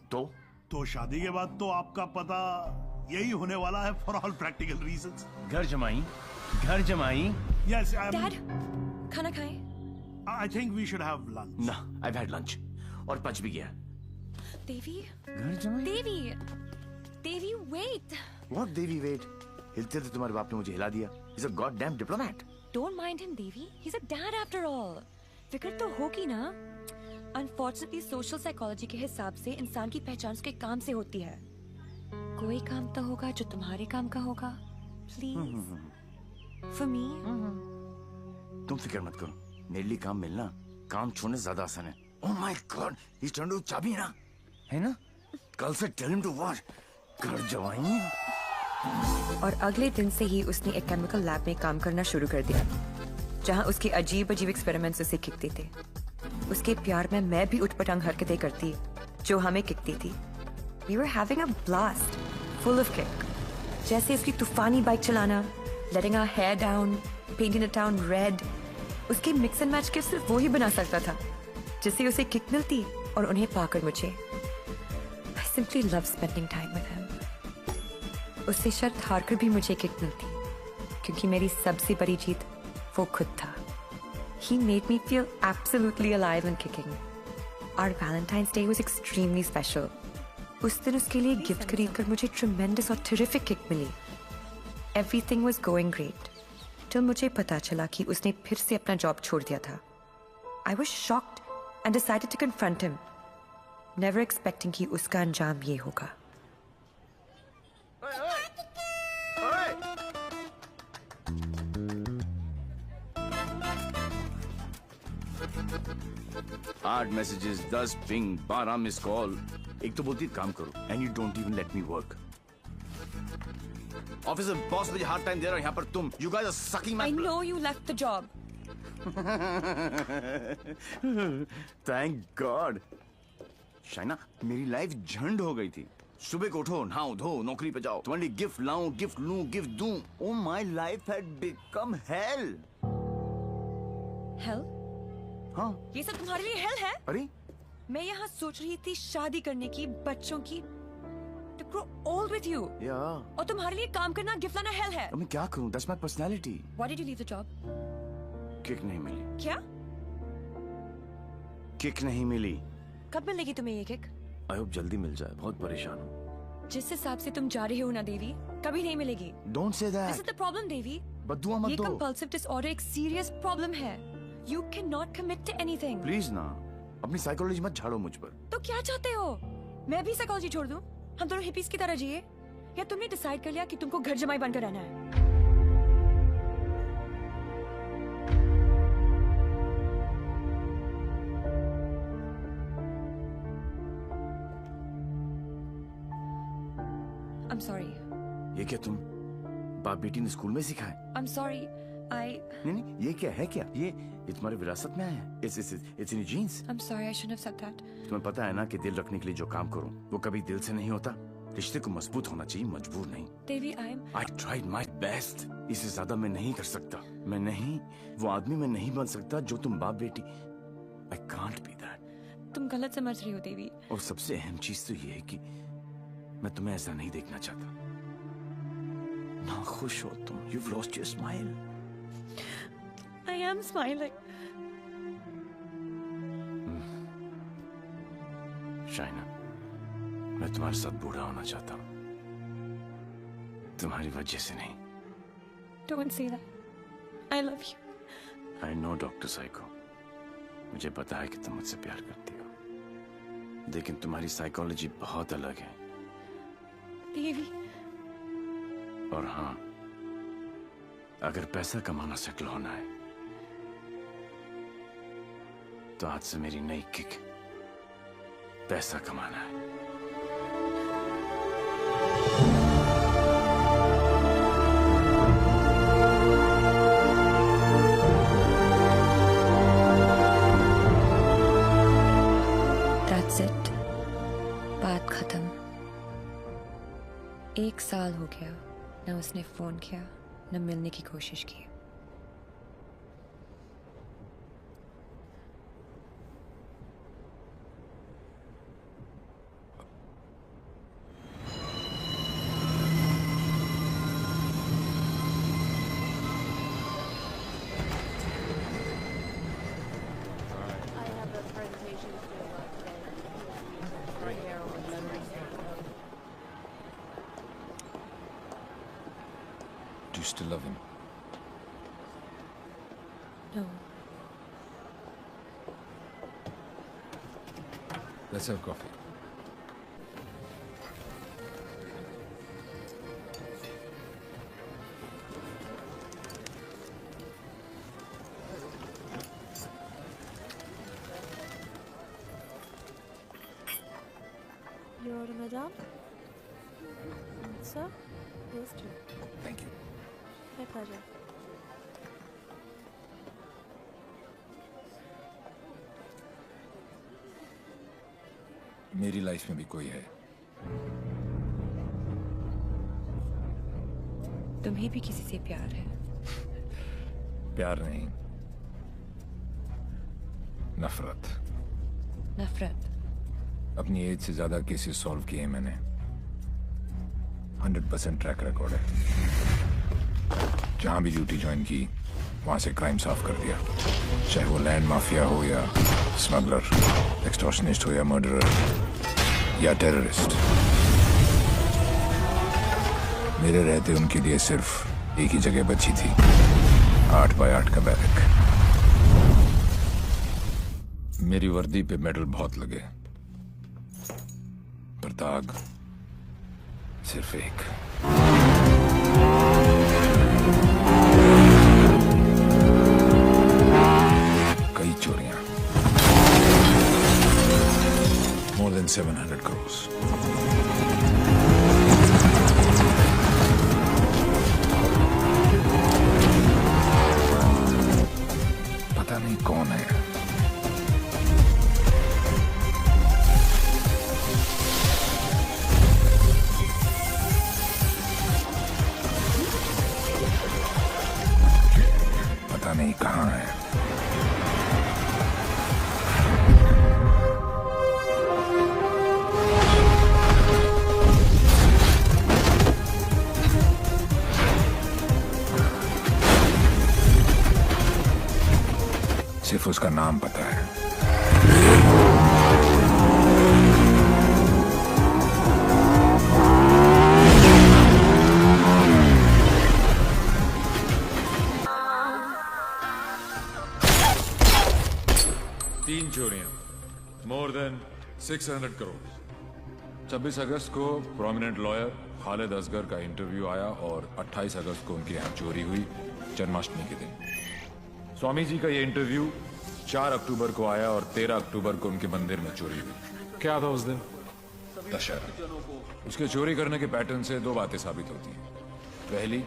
तो शादी के बाद तो आपका पता यही होने वाला है, for all practical reasons. घर जमाई। Yes, Dad, खाना खाएं? I think we should have lunch. No, I've had lunch. और पच भी गया। Devi? घर जमाई? Devi, wait. What Devi, wait? हिलते तो तुम्हारे बाप ने मुझे हिला दिया. He's a goddamn diplomat. Don't mind him, Devi. He's a dad after all. फिक्र तो होगी ना? Unfortunately, social psychology के हिसाब से इंसान की पहचान उसके काम से होती है. कोई काम तो होगा जो तुम्हारे काम का होगा, Please. For me? तुम फिक्र मत करो, मेरे लिए काम मिलना काम छोड़ने ज्यादा आसान है। Oh my God, he's turned to चाबी ना, है ना? कल से tell him to watch. घर जवाई। और अगले दिन से ही उसने एक केमिकल लैब में काम करना शुरू कर दिया, जहां उसके अजीब अजीब एक्सपेरिमेंट्स उसे किकते थे। उसके प्यार में मैं भी उठपटांग हरकतें करती, जो हमें किकती थी। We were having a blast, full of kick. जैसे उसकी तूफानी बाइक चलाना, letting our hair down, painting the town red. उसके मिक्स एंड मैच के सिर्फ वो ही बना सकता था, जिससे उसे किक मिलती और उन्हें पाकर मुझे। I simply love spending time with him. उससे शर्त हारकर भी मुझे किक मिलती, क्योंकि मेरी सबसे बड़ी जीत वो खुद था। He made me feel absolutely alive and kicking. Our Valentine's Day was extremely special. उस दिन उसके लिए गिफ्ट खरीदकर मुझे tremendous और terrific kick milli. Everything was going great. till मुझे पता चला कि उसने फिर से अपना जॉब छोड़ दिया था। I was shocked and decided to confront him, never expecting कि उसका अंजाम ये होगा। आठ मैसेजेस, 10 पिंग, 12 मिस कॉल। एक तो बोलती काम करो and you don't even let me work. Office में बॉस मुझे हार्ड टाइम दे रहा है, यहाँ पर तुम you guys are sucking my. I know you left the job. Thank god. Shaina, मेरी लाइफ झंड हो गई थी। सुबह को उठो, नहाओ धो, नौकरी पे जाओ, तुम्हारे लिए गिफ्ट लाऊं, गिफ्ट लूं, गिफ्ट दूं। Oh my life had become hello. Hell? हाँ। ये सब तुम्हारे लिए हेल है? अरे मैं यहाँ सोच रही थी शादी करने की, बच्चों की, to grow old with you. Yeah. और तुम्हारे लिए काम करना, गिफ्ट लाना हेल है। अब मैं क्या करूं? That's my personality. Why did you leave the job? Kick नहीं मिली। क्या? किक नहीं मिली। कब मिलेगी तुम्हें ये किक? I hope जल्दी मिल जाए, बहुत परेशान हूँ। जिस हिसाब से तुम जा रहे हो ना देवी, कभी नहीं मिलेगी। Don't say that. This is the problem, देवी। बद्दुआ मत ये दो। compulsive disorder एक serious problem है। You cannot commit to anything. Please ना, अपनी साइकोलॉजी मत झाड़ो मुझ पर। तो क्या चाहते हो? मैं भी साइकोलॉजी छोड़ दूं? हम दोनों हिपीज की तरह जिए? या तुमने डिसाइड कर लिया कि तुमको घर जमाई बनकर रहना है? I'm sorry. ये क्या तुम बाप बेटी ने स्कूल में सिखाए? I'm sorry. नहीं, ये क्या है क्या? ये तुम्हारी विरासत में आया है। It's in your genes. I'm sorry, I shouldn't have said that. तुम्हें पता है ना कि दिल रखने के लिए जो काम करूं, वो कभी दिल से नहीं होता। रिश्ते को मजबूत होना चाहिए, मजबूर नहीं। देवी, I tried my best. इससे ज्यादा मैं नहीं कर सकता। मैं नहीं, वो आदमी मैं नहीं बन सकता जो तुम बाप बेटी। I can't be that. तुम गलत समझ रही हो देवी। और सबसे अहम चीज तो ये है कि मैं तुम्हें ऐसा नहीं देखना चाहता। ना खुश हो तुम। You've lost your smile. I am smiling. Shaina, मैं तुम्हारे साथ बूढ़ा होना चाहता हूँ, तुम्हारी वजह से नहीं। Don't say that. I love you. I know, doctor psycho. मुझे पता है कि तुम मुझसे प्यार करती हो, लेकिन तुम्हारी साइकोलॉजी बहुत अलग है। देवी। और हाँ, अगर पैसा कमाना सेटल होना है, तो आज से मेरी नई किक पैसा कमाना है। That's it. बात खत्म। 1 साल हो गया, न उसने फोन किया, न मिलने की कोशिश की। Do you still love him? No. Let's have coffee. Sir? Sir? Yes, dear. Thank you. मैं कर रहा हूँ। मेरी लाइफ में भी कोई है। तुम्हें भी किसी से प्यार है? प्यार नहीं, नफरत। नफरत? अपनी एज से ज्यादा केसेस सॉल्व किए मैंने। 100% ट्रैक रिकॉर्ड है। जहां भी ड्यूटी ज्वाइन की वहां से क्राइम साफ कर दिया, चाहे वो लैंड माफिया हो या स्मगलर, एक्सटॉर्शनिस्ट हो या मर्डरर या टेररिस्ट। मेरे रहते उनके लिए सिर्फ एक ही जगह बची थी, 8x8 का बैरक। मेरी वर्दी पे मेडल बहुत लगे, पर दाग सिर्फ एक। कई चोरियां, more than 700 crores। पता नहीं कौन है। पता नहीं कहाँ है। सिर्फ उसका नाम पता है। तीन चोरियां, मोर देन 600 करोड़। 26 अगस्त को प्रोमिनेंट लॉयर खालिद असगर का इंटरव्यू आया और 28 अगस्त को उनके यहाँ चोरी हुई, जन्माष्टमी के दिन। स्वामी जी का ये इंटरव्यू 4 अक्टूबर को आया और 13 अक्टूबर को उनके मंदिर में चोरी हुई। क्या था उस दिन? दशहरा। उसके चोरी करने के पैटर्न से दो बातें साबित होती हैं। पहली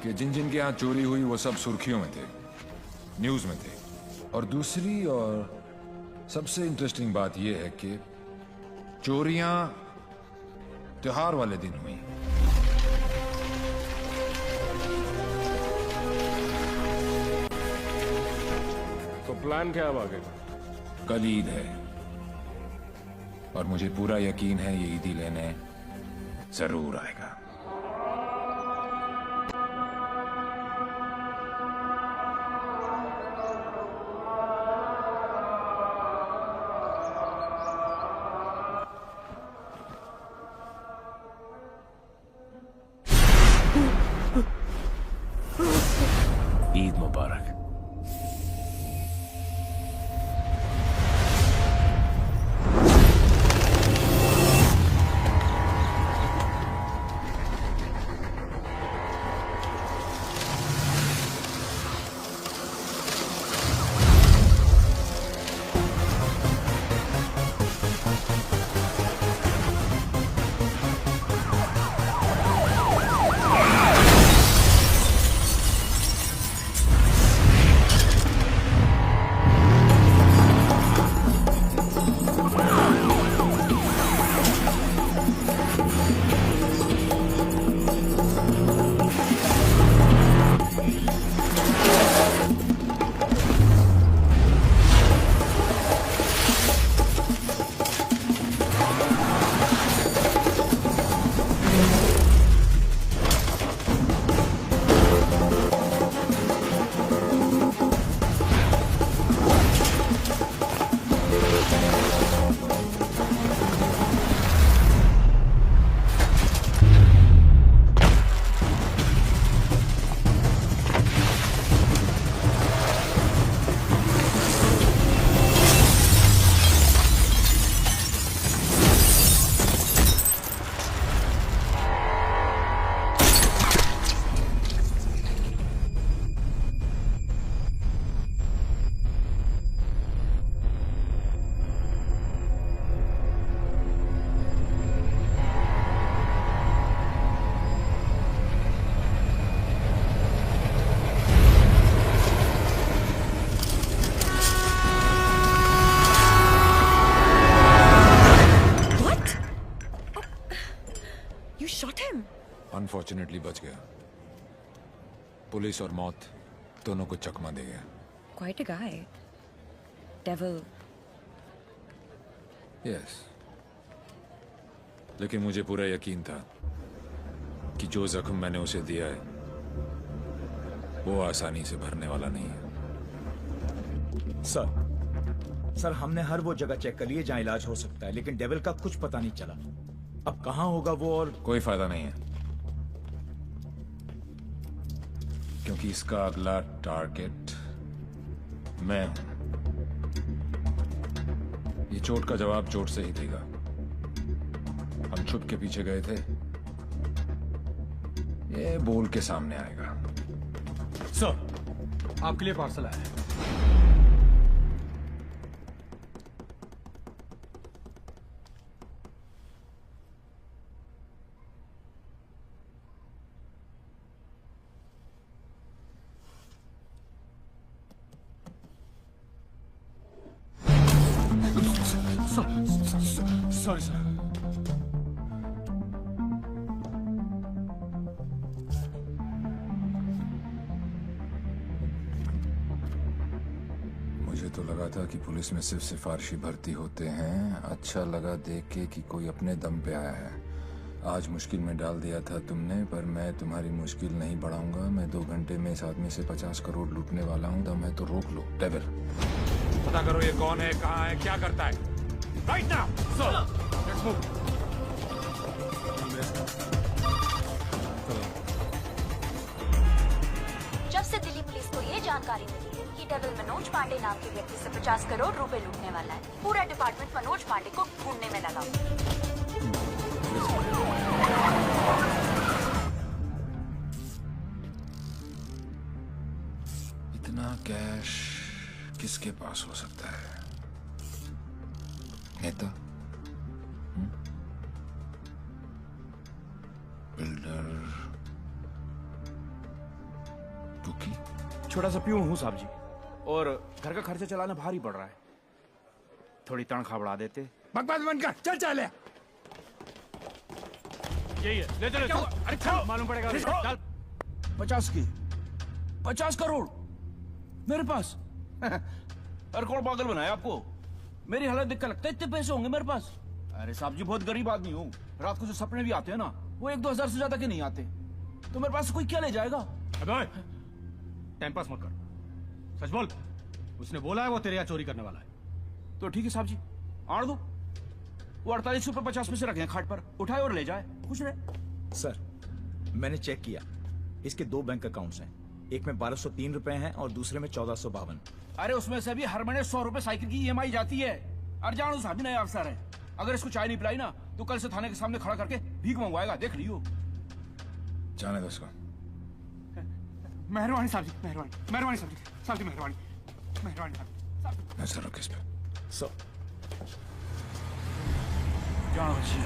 कि जिन जिन के यहाँ चोरी हुई वो सब सुर्खियों में थे, न्यूज में थे। और दूसरी और सबसे इंटरेस्टिंग बात यह है कि चोरियां त्योहार वाले दिन हुई। तो प्लान क्या है आगे? कल ईद है और मुझे पूरा यकीन है ये ईदी लेने जरूर आएगा। ईद मुबारक। अनफॉर्चुनेटली बच गया। पुलिस और मौत दोनों को चकमा दे गया। Quite a guy. Devil. Yes, लेकिन मुझे पूरा यकीन था कि जो जख्म मैंने उसे दिया है वो आसानी से भरने वाला नहीं है। सर हमने हर वो जगह चेक कर ली है जहां इलाज हो सकता है, लेकिन डेविल का कुछ पता नहीं चला। अब कहां होगा वो, और कोई फायदा नहीं है, क्योंकि इसका अगला टारगेट मैं हूं। ये चोट का जवाब चोट से ही देगा। हम छुप के पीछे गए थे, ये बोल के सामने आएगा। सर, आपके लिए पार्सल आया है। Sorry sir. मुझे तो लगा था कि पुलिस में सिर्फ सिफारिशी भर्ती होते हैं। अच्छा लगा देख के कि कोई अपने दम पे आया है। आज मुश्किल में डाल दिया था तुमने, पर मैं तुम्हारी मुश्किल नहीं बढ़ाऊंगा। मैं 2 घंटे में इस आदमी से 50 करोड़ लूटने वाला हूँ। दम है तो रोक लो। डेविल, पता करो ये कौन है, कहाँ है, क्या करता है। Right now sir, let's move. जब से दिल्ली पुलिस को ये जानकारी मिली है कि डेविल मनोज पांडे नाम के व्यक्ति से 50 करोड़ रुपए लूटने वाला है, पूरा डिपार्टमेंट मनोज पांडे को ढूंढने में लगा। इतना कैश किसके पास हो सकता है? नेता, बिल्डर, बुकी? छोटा सा प्यून हूँ साहब जी, और घर का खर्चा चलाना भारी पड़ रहा है। थोड़ी तनख्वाह बढ़ा देते। बकवास बंद कर, चल चल। यही है, ले चलो। अरे चल, मालूम पड़ेगा। चल। 50 करोड़ मेरे पास। अरे कौन पागल बनाया आपको? मेरी हालत देख कर लगता है इतने पैसे होंगे मेरे पास? अरे साहब जी, बहुत गरीब आदमी हूँ। रात को जो सपने भी आते हैं ना, वो 1-2 हजार से ज्यादा के नहीं आते। तो मेरे पास कोई क्या ले जाएगा? अबे, टाइम पास मत कर, सच बोल। उसने बोला है वो तेरे यहाँ चोरी करने वाला है। तो ठीक है साहब जी, आड़ दो। वो 48 रुपए 50 पैसे रखे हैं खाट पर, उठाए और ले जाए, खुश रहे। सर, मैंने चेक किया, इसके 2 बैंक अकाउंट्स हैं। एक में 1203 रुपए हैं और दूसरे में 1452। अरे उसमें से भी हर महीने 100 रुपए साइकिल की EMI जाती है। अरजान साहब भी नया अफसर है, अगर इसको चाय नहीं पिलाई ना तो कल से थाने के सामने खड़ा करके भीख मंगवाएगा, देख लियो। जाने दो उसको। मेहरबानी साहब जी, मेहरबानी साहब जी, साहब जी मेहरबानी साहब जी। नजर रख इस पे। जाना बच्ची।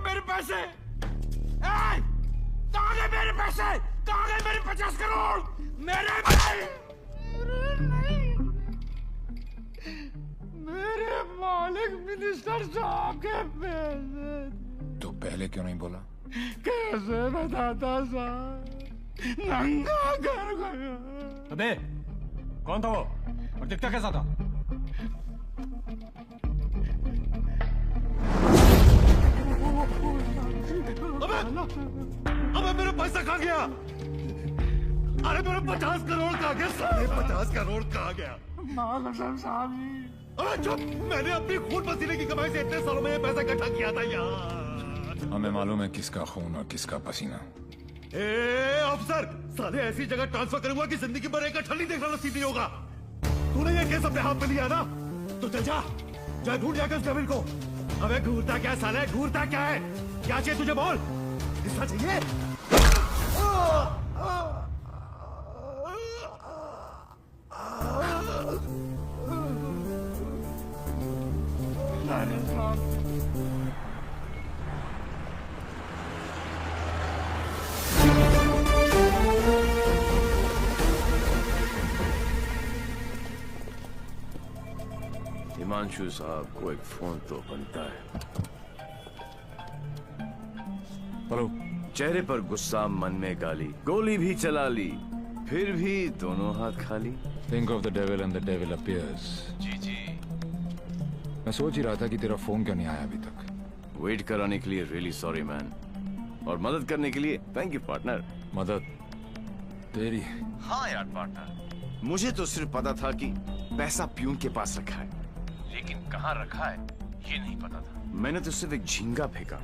मेरे पैसे, कहाँ गए मेरे पैसे? कहाँ गए मेरे 50 करोड़? मेरे मेरे मालिक मिनिस्टर साहब के पैसे। तो पहले क्यों नहीं बोला? कैसे बताता साहब, नंगा कर गया। अबे, कौन था वो और दिखता कैसा था? अबे मेरा पैसा कहाँ गया? अरे मेरा 50 करोड़ कहाँ गया? साले 50 करोड़ कहाँ गया? साहब जी। अरे चुप! मैंने अपनी खून पसीने की कमाई से इतने सालों में ये पैसा इकट्ठा किया था यार। हमें मालूम है किसका खून और किसका पसीना। ए अफसर, साले ऐसी जगह ट्रांसफर करूंगा कि जिंदगी भर एक ठंडी देखना नसीब नहीं होगा। तूने ये केस अपने हाथ में लिया ना, तो चल जा ढूंढ जाकर उस डेविल को। अबे घूरता क्या साले, घूरता क्या है? क्या चाहिए तुझे बोल? हिस्सा चाहिए? हिमांशु साहब को एक फोन तो बनता है। हेलो। चेहरे पर गुस्सा, मन में गाली, गोली भी चला ली, फिर भी दोनों हाथ खाली। Think of the devil and the devil appears. जी। मैं सोच ही रहा था कि तेरा फोन क्यों नहीं आया अभी तक। वेट कराने के लिए रियली सॉरी मैन, और मदद करने के लिए थैंक यू पार्टनर। मदद तेरी? हाँ यार पार्टनर, मुझे तो सिर्फ पता था कि पैसा प्यून के पास रखा है, लेकिन कहाँ रखा है ये नहीं पता था। मैंने तो सिर्फ एक झींगा फेंका,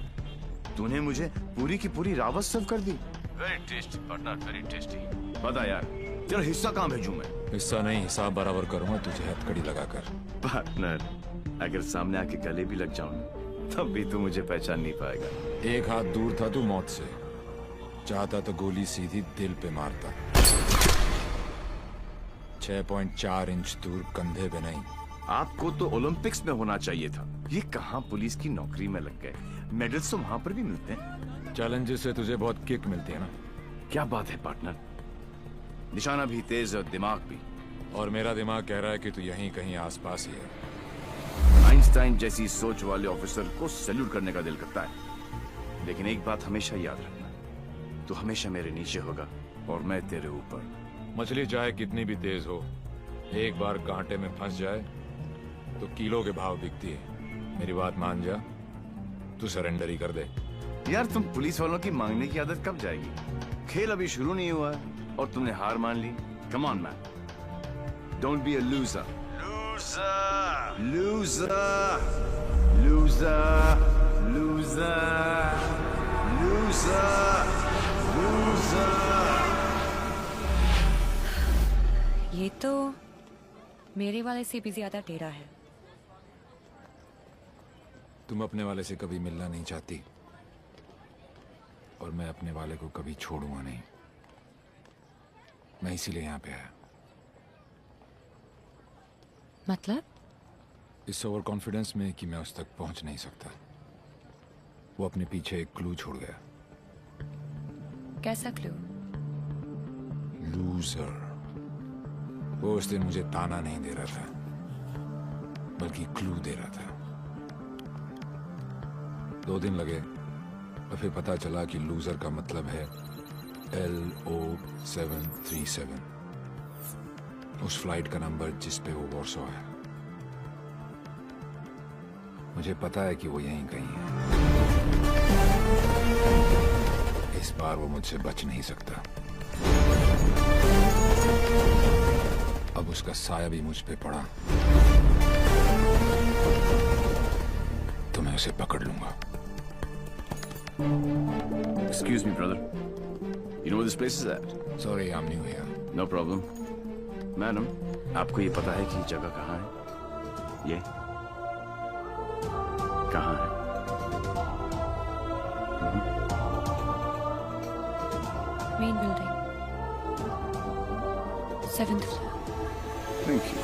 तूने मुझे पूरी की पूरी रावत सर्व कर दी। Very tasty partner, very tasty. बता यार, तेरा हिस्सा कहाँ भेजूं मैं? हिस्सा नहीं, हिसाब बराबर करूंगा तुझे हथकड़ी लगाकर। पार्टनर, अगर सामने आके गले भी लग जाऊं तब भी तू मुझे पहचान नहीं पाएगा। एक हाथ दूर था तू मौत से, चाहता तो गोली सीधी दिल पे मारता। 6.4 इंच दूर, कंधे पे नहीं। आपको तो ओलंपिक्स में होना चाहिए था, ये कहाँ पुलिस की नौकरी में लग गए। मेडल्स तो वहाँ पर भी मिलते हैं। चैलेंजेस से तुझे बहुत किक मिलती है ना? क्या बात है पार्टनर, निशाना भी तेज और दिमाग भी। और मेरा दिमाग कह रहा है कि तू यहीं कहीं आसपास ही है। आइंस्टाइन जैसी सोच वाले ऑफिसर को सैल्यूट करने का दिल करता है, लेकिन एक बात हमेशा याद रखना, तू हमेशा मेरे नीचे होगा और मैं तेरे ऊपर। मछली चाहे कितनी भी तेज हो, एक बार कांटे में फंस जाए तो किलो के भाव बिकती है। मेरी बात मान जा, तू सरेंडर ही कर दे। यार तुम पुलिस वालों की मांगने की आदत कब जाएगी? खेल अभी शुरू नहीं हुआ है और तुमने हार मान ली। Come on man, don't be a loser. Loser loser loser loser loser loser. ये तो मेरे वाले से भी ज्यादा टेढ़ा है। तुम अपने वाले से कभी मिलना नहीं चाहती, और मैं अपने वाले को कभी छोड़ूंगा नहीं। मैं इसीलिए यहाँ पे आया। मतलब? इस ओवर कॉन्फिडेंस में कि मैं उस तक पहुंच नहीं सकता। वो अपने पीछे एक क्लू छोड़ गया। कैसा क्लू? लूजर। वो उस दिन मुझे ताना नहीं दे रहा था, बल्कि क्लू दे रहा था। 2 दिन लगे और फिर पता चला कि लूजर का मतलब है LO737, उस फ्लाइट का नंबर जिस पे वो वॉर्सो है। मुझे पता है कि वो यहीं कहीं है। इस बार वो मुझसे बच नहीं सकता। अब उसका साया भी मुझ पे पड़ा तो मैं उसे पकड़ लूंगा। Excuse me, brother. You know where this place is at? Sorry, I'm new here. No problem. Madam, आपको ये पता है कि ये जगह कहाँ है? ये कहाँ है? Main building, 7th floor। Thank you.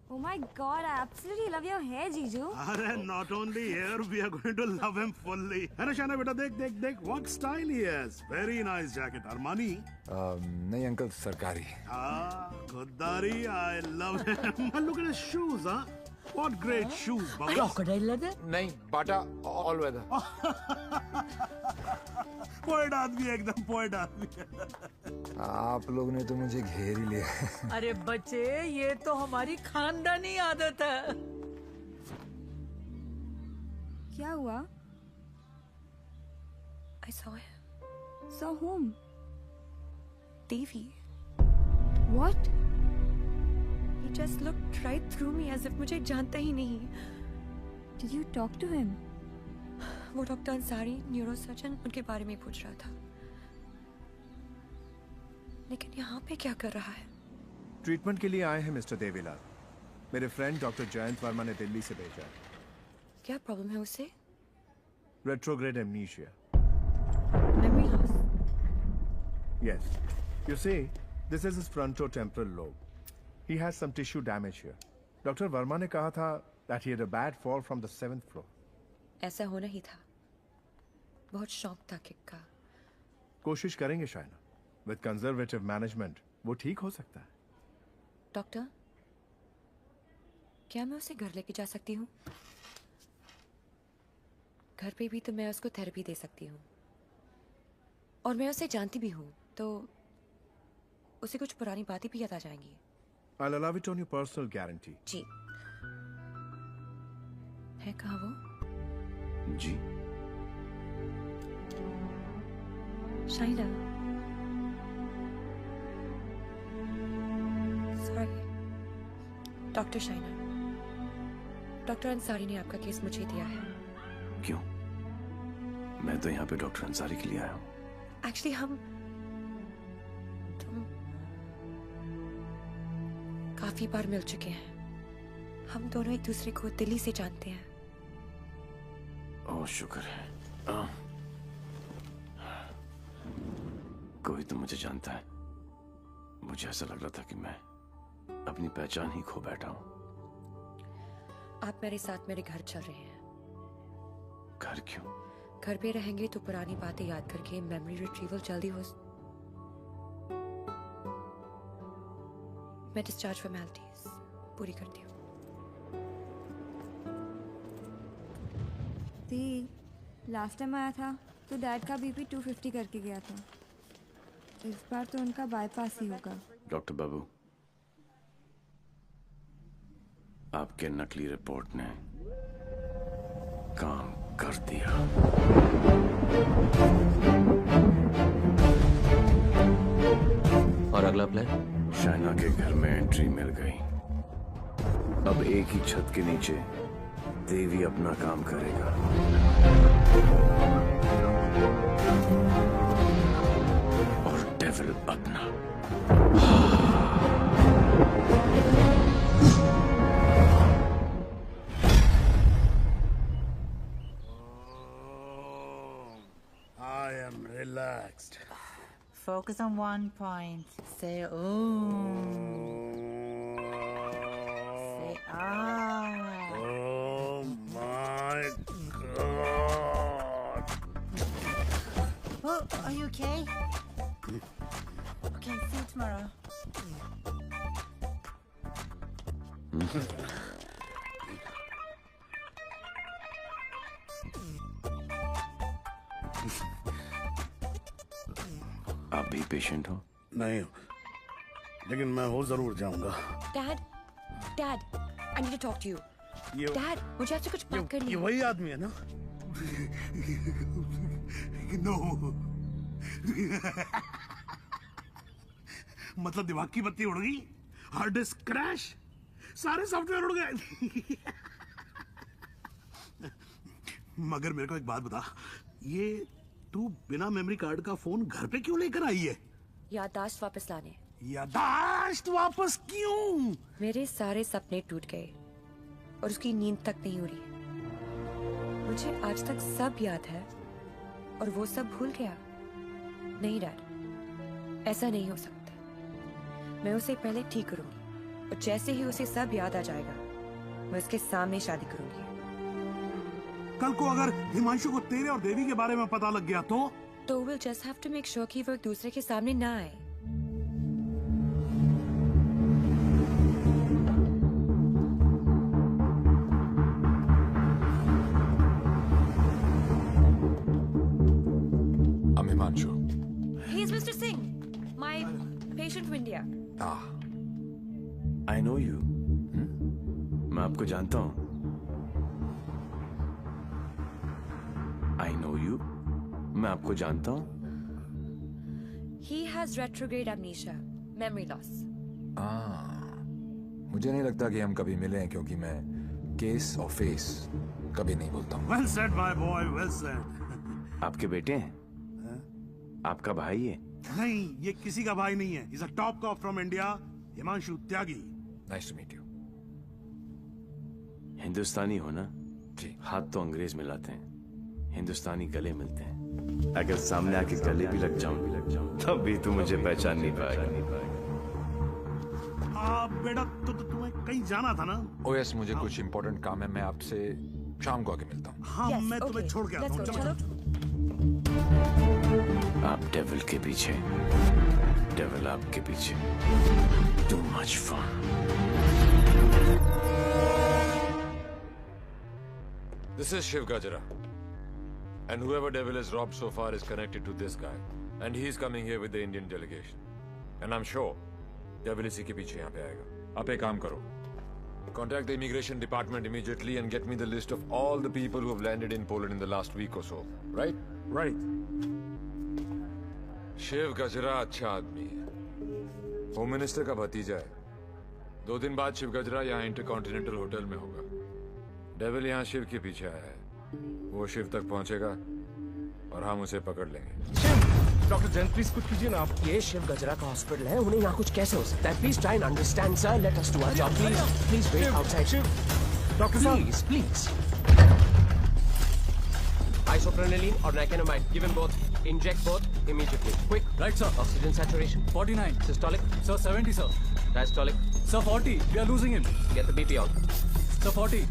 Oh my God, I absolutely love your hair, Jiju. अरे not only here, we are going to love him fully. अरे शाना बेटा देख देख देख, what style he has. Very nice jacket. Armani? नहीं uncle, सरकारी। खुददारी, I love him. Look at his shoes, huh? What great shoes, Baba. Crocodile leather? नहीं, बाटा all weather. Poet आदमी है, एकदम पोएट आदमी है। आप लोग ने तो मुझे घेर ही लिया। अरे बच्चे, ये तो हमारी खानदानी आदत है। क्या हुआ? I saw him. Saw whom? Devi. What? He just looked right through me as if मुझे जानता ही नहीं। Did you talk to him? वो डॉक्टर अंसारी, न्यूरोसर्जन, उनके बारे में पूछ रहा था। लेकिन यहाँ पे क्या कर रहा है? ट्रीटमेंट के लिए आए हैं मिस्टर देवीलाल। मेरे फ्रेंड डॉक्टर जयंत वर्मा ने दिल्ली से भेजा है। क्या प्रॉब्लम है उसे? Retrograde amnesia. Memory loss. Yes. You see, this is his frontotemporal lobe. He has some tissue damage here. Dr. Verma ने कहा था that he had a bad fall from the 7th floor. ऐसा होना ही था। बहुत शौक था किक का। कोशिश करेंगे शायना। With conservative management, वो ठीक हो सकता है। डॉक्टर, क्या मैं उसे घर लेके जा सकती हूँ? घर पे भी तो मैं उसको थेरेपी दे सकती हूँ। और मैं उसे जानती भी हूँ, तो उसे कुछ पुरानी बातें भी याद आ जाएंगी। I'll allow it on your personal guarantee. जी। है कहाँ वो? जी। Shaina. Sorry. Doctor Shaina. Doctor Ansari ने आपका केस मुझे दिया है। क्यों? मैं तो यहाँ पे डॉक्टर अंसारी के लिए आया हूँ। एक्चुअली तुम काफी बार मिल चुके हैं। हम दोनों एक दूसरे को दिल्ली से जानते हैं। ओह शुक्र है। कोई तो मुझे जानता है। मुझे ऐसा लग रहा था कि मैं अपनी पहचान ही खो बैठा हूँ। आप मेरे साथ मेरे घर चल रहे हैं। घर क्यों? घर पे रहेंगे तो पुरानी बातें याद करके मेमोरी रिट्रीवल जल्दी हो। मैं डिस्चार्ज फॉर्मेलिटीज पूरी करती हूँ। दी, लास्ट टाइम आया था तो डैड का बीपी 250 करके गया था। इस बार तो उनका बाईपास ही होगा। डॉक्टर बाबू, आपके नकली रिपोर्ट ने काम कर दिया। और अगला प्लान? शाइना के घर में एंट्री मिल गई। अब एक ही छत के नीचे देवी अपना काम करेगा। और डेविल अपना। I am relaxed. Focus on one point. Say ooh. Say ah. Oh my God. Oh, are you okay? Okay, see you tomorrow. आप भी पेशेंट हो? नहीं, लेकिन मैं हो जरूर जाऊंगा। Dad, dad, I need to talk to you. Dad, मुझे आपसे कुछ बात करनी है। ये वही आदमी है ना? नो। मतलब दिमाग की बत्ती उड़ गई, हार्ड डिस्क क्रैश, सारे सॉफ्टवेयर उड़ गए। मगर मेरे को एक बात बता, ये तू बिना मेमोरी कार्ड का फोन घर पे क्यों लेकर आई है? याददाश्त वापस लाने। याददाश्त वापस क्यों? मेरे सारे सपने टूट गए और उसकी नींद तक नहीं हो रही। मुझे आज तक सब याद है और वो सब भूल गया। नहीं डैड, ऐसा नहीं हो सकता। मैं उसे पहले ठीक करूंगी और जैसे ही उसे सब याद आ जाएगा, मैं उसके सामने शादी करूंगी। कल को अगर हिमांशु को तेरे और देवी के बारे में पता लग गया तो we'll just have to make sure कि वो एक दूसरे के सामने ना आए। Himanshu. He is Mr. Singh, my patient from India. I know you. मैं आपको जानता हूँ। I know you. मैं आपको जानता हूँ। He has retrograde amnesia, memory loss. मुझे नहीं लगता कि हम कभी मिले हैं, क्योंकि मैं केस और फेस कभी नहीं बोलता हूँ। Well said, my boy. Well said. आपके बेटे हैं? आपका भाई है? नहीं, ये किसी का भाई नहीं है. He's a top cop from India, Himanshu Tyagi. Nice to meet you. हिंदुस्तानी हो ना? जी। हाथ तो अंग्रेज मिलाते हैं, हिंदुस्तानी गले मिलते हैं। अगर सामने आके गले भी लग जाऊं, तब भी तू मुझे पहचान नहीं पाएगा। बेटा, तो तुम्हें कहीं जाना था ना? Oh yes, मुझे कुछ इम्पोर्टेंट काम है, मैं आपसे शाम को आके मिलता हूँ। हाँ, मैं तुम्हें छोड़ के आता हूँ। चलो। आप डेविल के पीछे, डेविल आपके पीछे। Too much fun. This is Shiv Gajra. And whoever devil is robbed so far is connected to this guy. And he is coming here with the Indian delegation. And I'm sure devil इसी के पीछे यहाँ पे आएगा। आप एक काम करो. Contact the immigration department immediately and get me the list of all the people who have landed in Poland in the last week or so. Right? Right. Shiv गजरा अच्छा आदमी है, होम मिनिस्टर का भतीजा है। 2 दिन बाद शिव गजरा यहाँ इंटरकॉन्टिनेंटल होटल में होगा। डेविल यहाँ शिव के पीछे आया है, वो शिव तक पहुंचेगा और हम उसे पकड़ लेंगे। शिव, डॉक्टर जैन प्लीज कुछ कीजिए ना आप। ये शिव गजरा का हॉस्पिटल है, उन्हें यहाँ कुछ कैसे हो सकता है? Please try and understand sir, let us do our job please. Please wait outside. Doctor please please. Isoprenylene or nicotinamide, give him both. Inject both immediately. Quick. Right, sir. Oxygen saturation 49. Systolic? Sir, 70, sir. Diastolic? Sir, 40. We are losing him. Get the BP on. Sir, 40.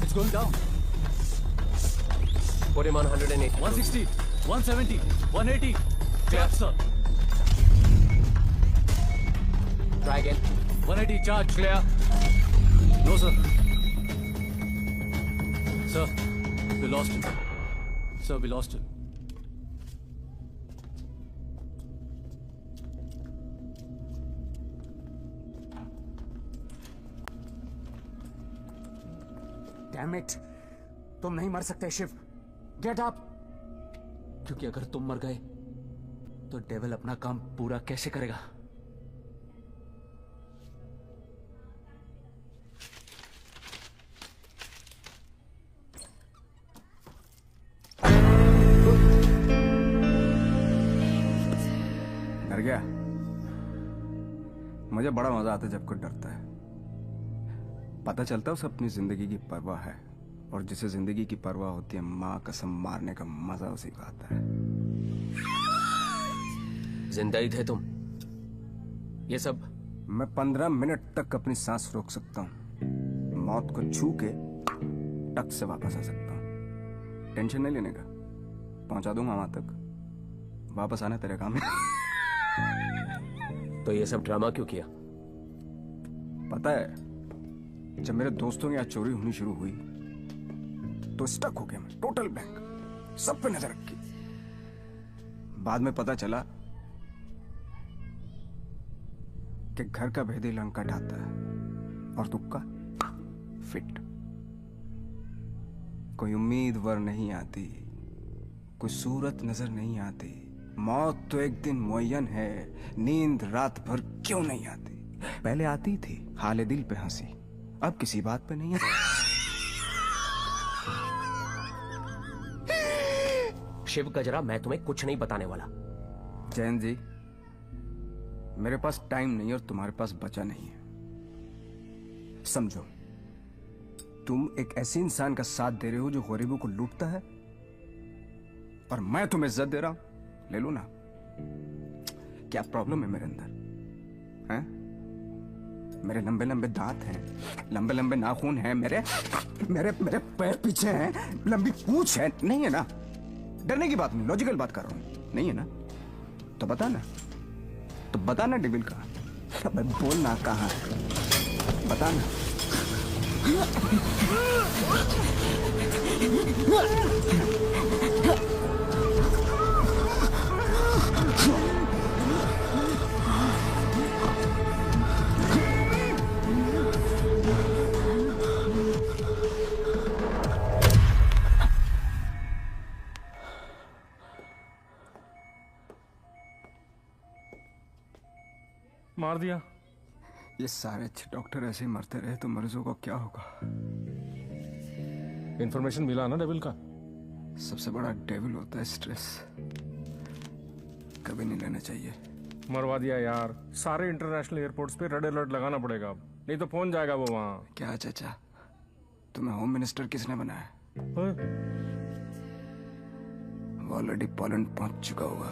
It's going down. Put him on 108. 160. 170. 180. Clear, sir. Try again. 180. Charge. Clear. No, sir. Sir, we lost him. Sir, we lost him. Damn it! तुम नहीं मर सकते Shiv. Get up! क्योंकि अगर तुम मर गए तो डेविल अपना काम पूरा कैसे करेगा? डर गया? मुझे बड़ा मजा आता है जब कोई डरता है। पता चलता है उसे अपनी जिंदगी की परवाह है, और जिसे जिंदगी की परवाह होती है माँ कसम मारने का मजा उसी का आता है। जिंदा ही थे तुम? ये सब? मैं 15 मिनट तक अपनी सांस रोक सकता हूँ, मौत को छू के टक से वापस आ सकता हूँ। टेंशन नहीं लेने का, पहुंचा दूंगा वहां तक। वापस आना तेरे काम है। तो ये सब ड्रामा क्यों किया? पता है, जब मेरे दोस्तों की यहाँ चोरी होनी शुरू हुई तो स्टक हो गया मैं, टोटल ब्लैंक, सब पे नजर रखी। बाद में पता चला कि घर का भेदी लंका ढाता है और तुक्का फिट। कोई उम्मीदवार नहीं आती, कोई सूरत नजर नहीं आती। मौत तो एक दिन मुअय्यन है, नींद रात भर क्यों नहीं आती? पहले आती थी हाले दिल पे हंसी, अब किसी बात पे नहीं आती। शिव गजरा, मैं तुम्हें कुछ नहीं बताने वाला। जैन जी, मेरे पास टाइम नहीं और तुम्हारे पास बचा नहीं है। समझो, तुम एक ऐसे इंसान का साथ दे रहे हो जो गरीबों को लूटता है, और मैं तुम्हें इज्जत दे रहा हूं। ले लो ना। क्या प्रॉब्लम है मेरे अंदर? हैं? मेरे लंबे लंबे दांत हैं, लंबे लंबे नाखून हैं, मेरे मेरे मेरे पैर पीछे हैं, लंबी पूंछ है। नहीं है ना? डरने की बात नहीं, लॉजिकल बात कर रहा हूं। नहीं है ना? तो बता ना, तो बता ना डेविल कहाँ? अबे बोल ना कहाँ है, बता ना। मार दिया। ये सारे अच्छे डॉक्टर ऐसे ही मरते रहे तो मरीजों को क्या होगा? इन्फॉर्मेशन मिला ना डेविल का? सबसे बड़ा डेविल होता है स्ट्रेस। कभी नहीं लेना चाहिए। मरवा दिया यार। सारे इंटरनेशनल एयरपोर्ट्स पे रेड अलर्ट लगाना पड़ेगा अब, नहीं तो पहुंच जाएगा वो वहां। क्या चाचा, तुम्हें होम मिनिस्टर किसने बनाया? वो ऑलरेडी पोलैंड पहुंच चुका होगा।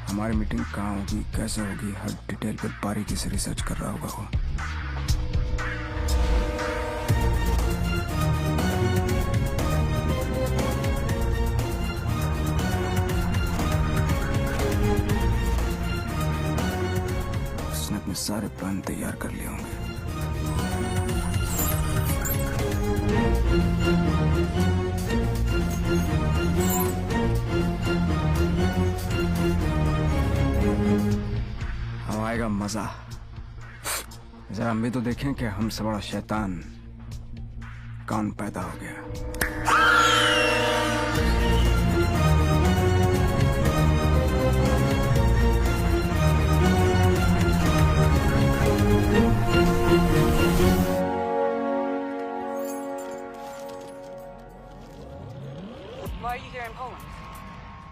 हमारी मीटिंग कहाँ होगी, कैसे होगी, हर डिटेल पे बारीकी से रिसर्च कर रहा होगा वो। उसने अपने सारे प्लान तैयार कर लिए होंगे। अब आएगा मजा। जरा हम भी तो देखें कि हमसे बड़ा शैतान कौन पैदा हो गया। Why are you here in Poland?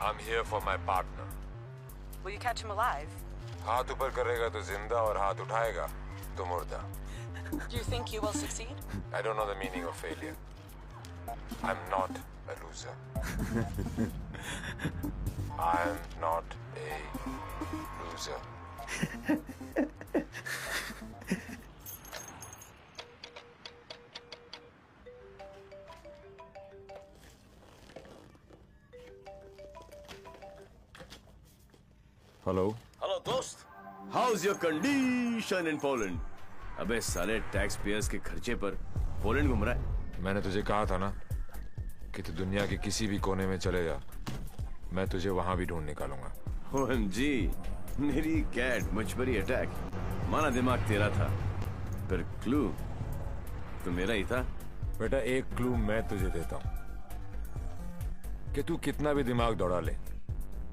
I'm here for my partner. Will you catch him alive? हाथ ऊपर करेगा तो जिंदा और हाथ उठाएगा तो मुर्दा. Do you think you will succeed? I don't know the meaning of failure. I'm not a loser. I'm not a loser. Hello hello दोस्त, how's your condition in Poland? अबे साले टैक्स पेयर्स के खर्चे पर पोलैंड घूम रहा है। मैंने तुझे कहा था ना कि तू दुनिया के किसी भी कोने में चले जा, मैं तुझे वहां भी ढूंढ निकालूंगा। OMG, मेरी कैट मुझ पर ही अटैक। माना दिमाग तेरा था, पर क्लू तो मेरा ही था। बेटा एक क्लू मैं तुझे देता हूं कि तू कितना भी दिमाग दौड़ा ले,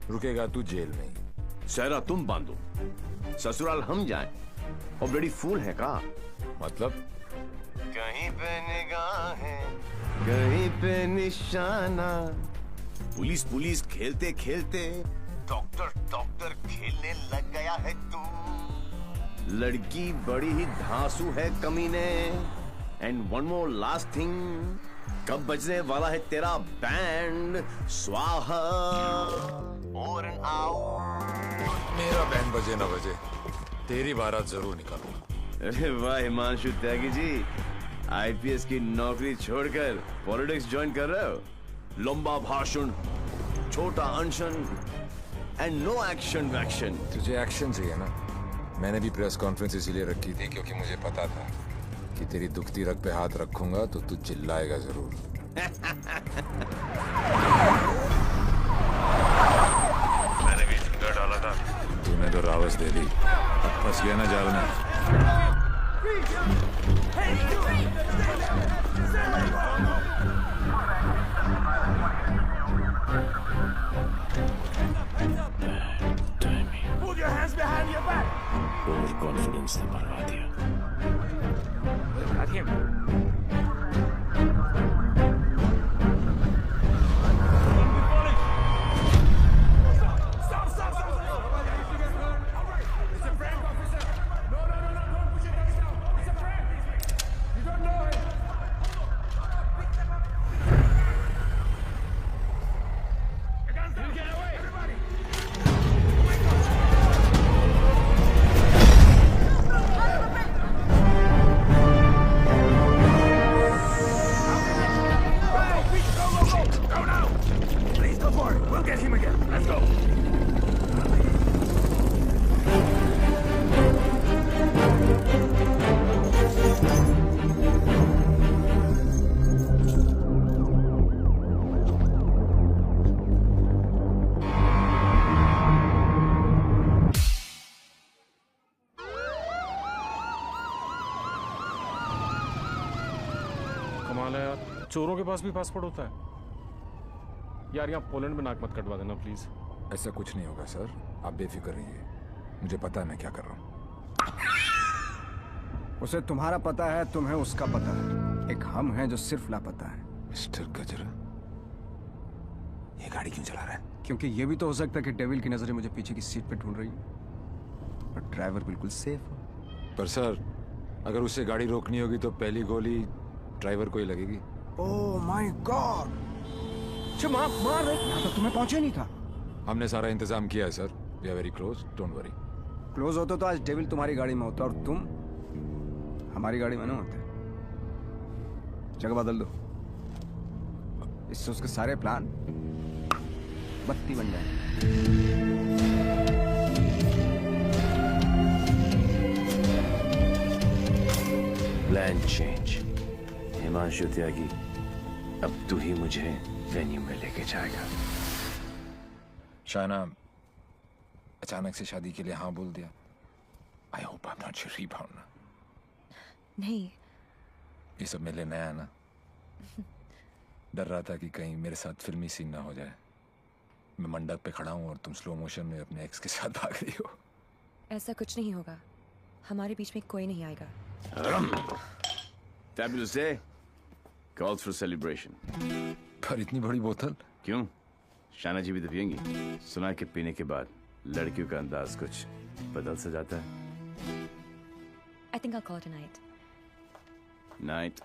रुकेगा तू जेल में ही। सहरा तुम बांधो, ससुराल हम जाएं। और बड़ी फूल है का मतलब? कहीं पे निगाहें, कहीं पे निशाना। पुलिस पुलिस खेलते खेलते डॉक्टर डॉक्टर खेलने लग गया है तू। लड़की बड़ी ही धांसू है कमीने। And one more last thing, कब बजने वाला है तेरा बैंड? स्वाहा और एन आउट। मेरा बैंड बजे ना बजे, तेरी बारात जरूर निकालूंगा। अरे वाह हिमांशु त्यागी जी, आईपीएस की नौकरी छोड़कर पॉलिटिक्स ज्वाइन कर रहे हो। लंबा भाषण, छोटा अनशन एंड नो एक्शन वैक्शन। तुझे एक्शन चाहिए ना? मैंने भी प्रेस कॉन्फ्रेंस इसीलिए रखी थी क्योंकि मुझे पता था कि तेरी दुखती रग पे हाथ रखूंगा तो तू चिल्लाएगा जरूर। मैंने भी फिंगर डाला था, तूने तो रावस दे दी। अब फंस गया ना जाल में। Put your hands behind your back. Over confidence ने मरवा दिया। चोरों के पास भी पासपोर्ट होता है? यार यहाँ पोलैंड में नाक मत कटवा देना प्लीज। ऐसा कुछ नहीं होगा सर, आप बेफिक्र रहिए, मुझे पता है मैं क्या कर रहा हूँ। उसे तुम्हारा पता है, तुम्हें उसका पता है, एक हम हैं जो सिर्फ लापता है। मिस्टर गजरा, ये गाड़ी क्यों चला रहा है? क्योंकि ये भी तो हो सकता है कि डेविल की नजरें मुझे पीछे की सीट पे ढूंढ रही हैं और ड्राइवर बिल्कुल सेफ हो। पर सर, अगर उससे गाड़ी रोकनी होगी तो पहली गोली ड्राइवर को ही लगेगी। Oh my God! मार रहे, यहाँ तक तुम्हें पहुंचे नहीं था। हमने सारा इंतजाम किया है sir, we are very close, don't worry. Close होते तो आज डेविल तुम्हारी गाड़ी में होता और तुम हमारी गाड़ी में ना होते। जगह बदल दो, इससे उसके सारे प्लान बत्ती बन जाए। Plan change. हिमांशु त्यागी, अब तू ही मुझे वेन्यू में लेके जाएगा। शायना अचानक से शादी के लिए हाँ बोल दिया। I hope I am not शरीफ भावना। नहीं, ये सब मेरे लिए नया है ना। डर रहा था कि कहीं मेरे साथ फिल्मी सीन ना हो जाए। मैं मंडप पे खड़ा हूँ और तुम स्लो मोशन में अपने एक्स के साथ भाग रही हो। ऐसा कुछ नहीं होगा, हमारे बीच में कोई नहीं आएगा। Fabulous day. Calls for celebration. पर इतनी बड़ी बोतल क्यों? शाना जी भी तो पियेंगी। सुना कि पीने के बाद लड़कियों का अंदाज कुछ बदल सा जाता है। I think I'll call tonight. Night.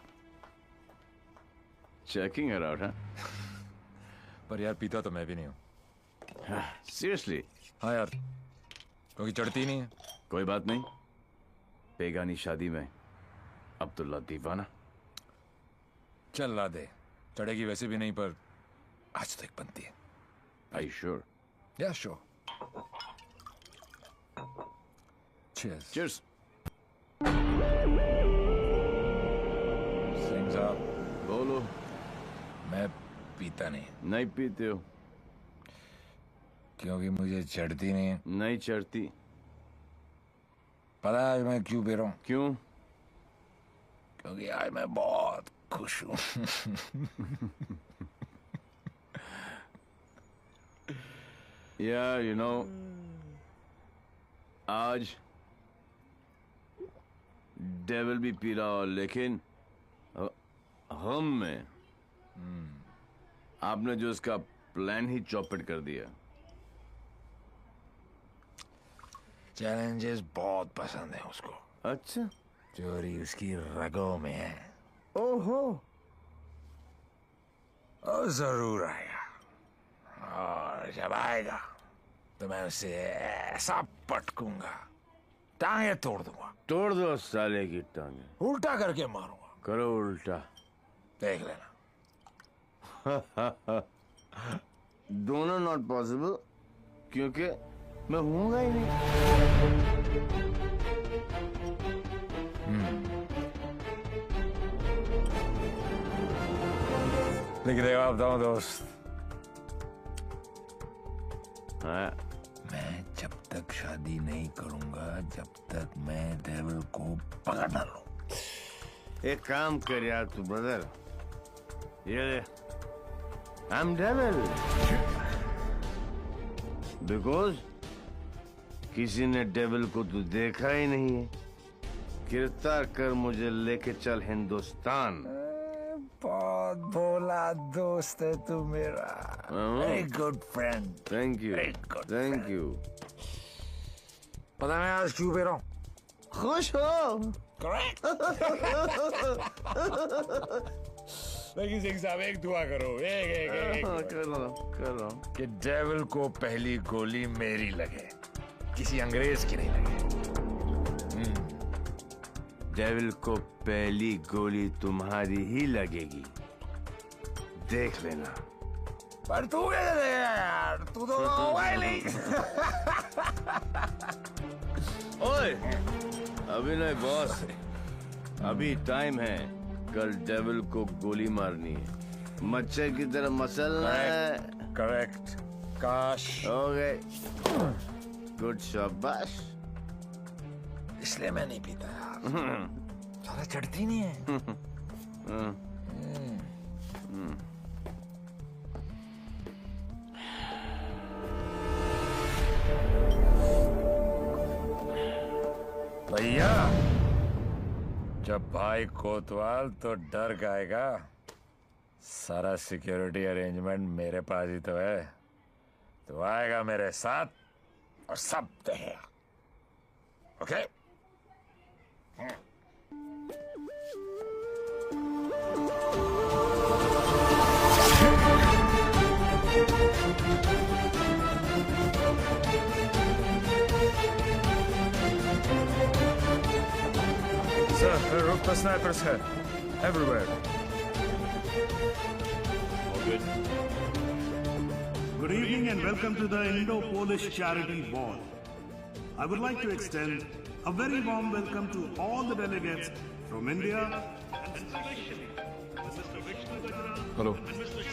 Checking her out, huh? पर यार पीता तो मैं भी नहीं हूँ। Seriously? हाँ यार, क्योंकि चढ़ती नहीं है। कोई बात नहीं, बेगानी शादी में अब्दुल्ला दीवाना। चल ला दे, चढ़ेगी वैसे भी नहीं, पर आज तो एक बनती है। Are you sure? Yeah, sure. Cheers. Cheers. Singh साहब, बोलो। मैं पीता नहीं। नहीं पीते हो? क्योंकि मुझे चढ़ती नहीं है। नहीं चढ़ती। पता है मैं क्यों पी रहा हूँ? क्यों? क्योंकि आज मैं बहुत खुश हूँ। Yeah, you know, आज डेविल भी पी रहा हो, लेकिन हम में आपने जो उसका प्लान ही चौपट कर दिया। चैलेंजेस बहुत पसंद है उसको। अच्छा, चोरी उसकी रगों में है। ओहो, और जरूर आएगा, और जब आएगा तो मैं उसे ऐसा पटकूंगा, टांगे तोड़ दूंगा। तोड़ दो साले की टांगे। उल्टा करके मारूंगा। करो उल्टा, देख लेना। दोनों नॉट पॉसिबल, क्योंकि मैं हूंगा ही नहीं। लेकिन जवाब बताऊं दोस्त, मैं जब तक शादी नहीं करूंगा जब तक मैं डेविल को पकड़ ना लूं। एक काम कर यार तू ब्रदर, ये आई एम डेविल बिकॉज किसी ने डेविल को तू देखा ही नहीं है। गिरफ्तार कर मुझे लेके चल हिंदुस्तान। बहुत भोला दोस्त है तू मेरा। Very good friend. Thank you, thank you. पता मैं आज क्यों पी रहा हूँ? खुश हो? लेकिन सिंह साहब एक दुआ करो, एक करो कि डेविल को पहली गोली मेरी लगे, किसी अंग्रेज की नहीं लगे। डेविल को पहली गोली तुम्हारी ही लगेगी, देख लेना। पर तू कैसे देगा यार, तू तो होगा ही नहीं। ओए, अभी नहीं बॉस, अभी टाइम है। कल डेविल को गोली मारनी है, मच्छर की तरह मसलना है। करेक्ट, काश हो गए। गुड, शाबाश। इसलिए मैं नहीं पीता यार, सारा चढ़ती नहीं है। भैया, जब भाई कोतवाल तो डर गाएगा। सारा सिक्योरिटी अरेंजमेंट मेरे पास ही तो है। तो आएगा मेरे साथ और सब देगा। ओके? Sir, roof पर snipers है everywhere. Good evening and welcome to the Indo-Polish Charity Ball. I would like to extend a very warm welcome to all the delegates from India and especially Mr. Vishnu Gajra. Hello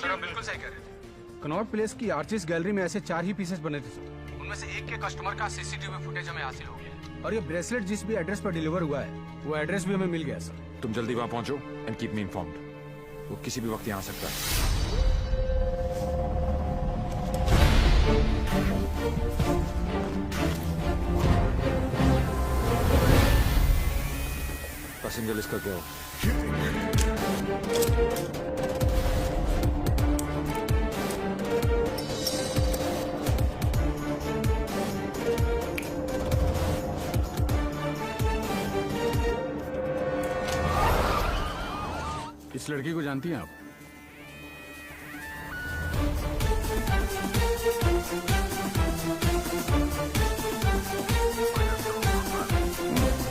sir आप बिल्कुल सही कह रहे थे। Connaught place की artist gallery में ऐसे 4 ही pieces बने थे सर। उनमें से एक के कस्टमर का सीसीटीवी फुटेज हमें हासिल हो गया और ये ब्रेसलेट जिस भी एड्रेस पर डिलीवर हुआ है वो एड्रेस भी हमें मिल गया सर। तुम जल्दी वहां पहुंचो एंड कीप मी इन्फॉर्म्ड। वो किसी भी वक्त यहाँ आ सकता है। पैसेंजर लिस्ट करके आओ। इस लड़की को जानती हैं आप?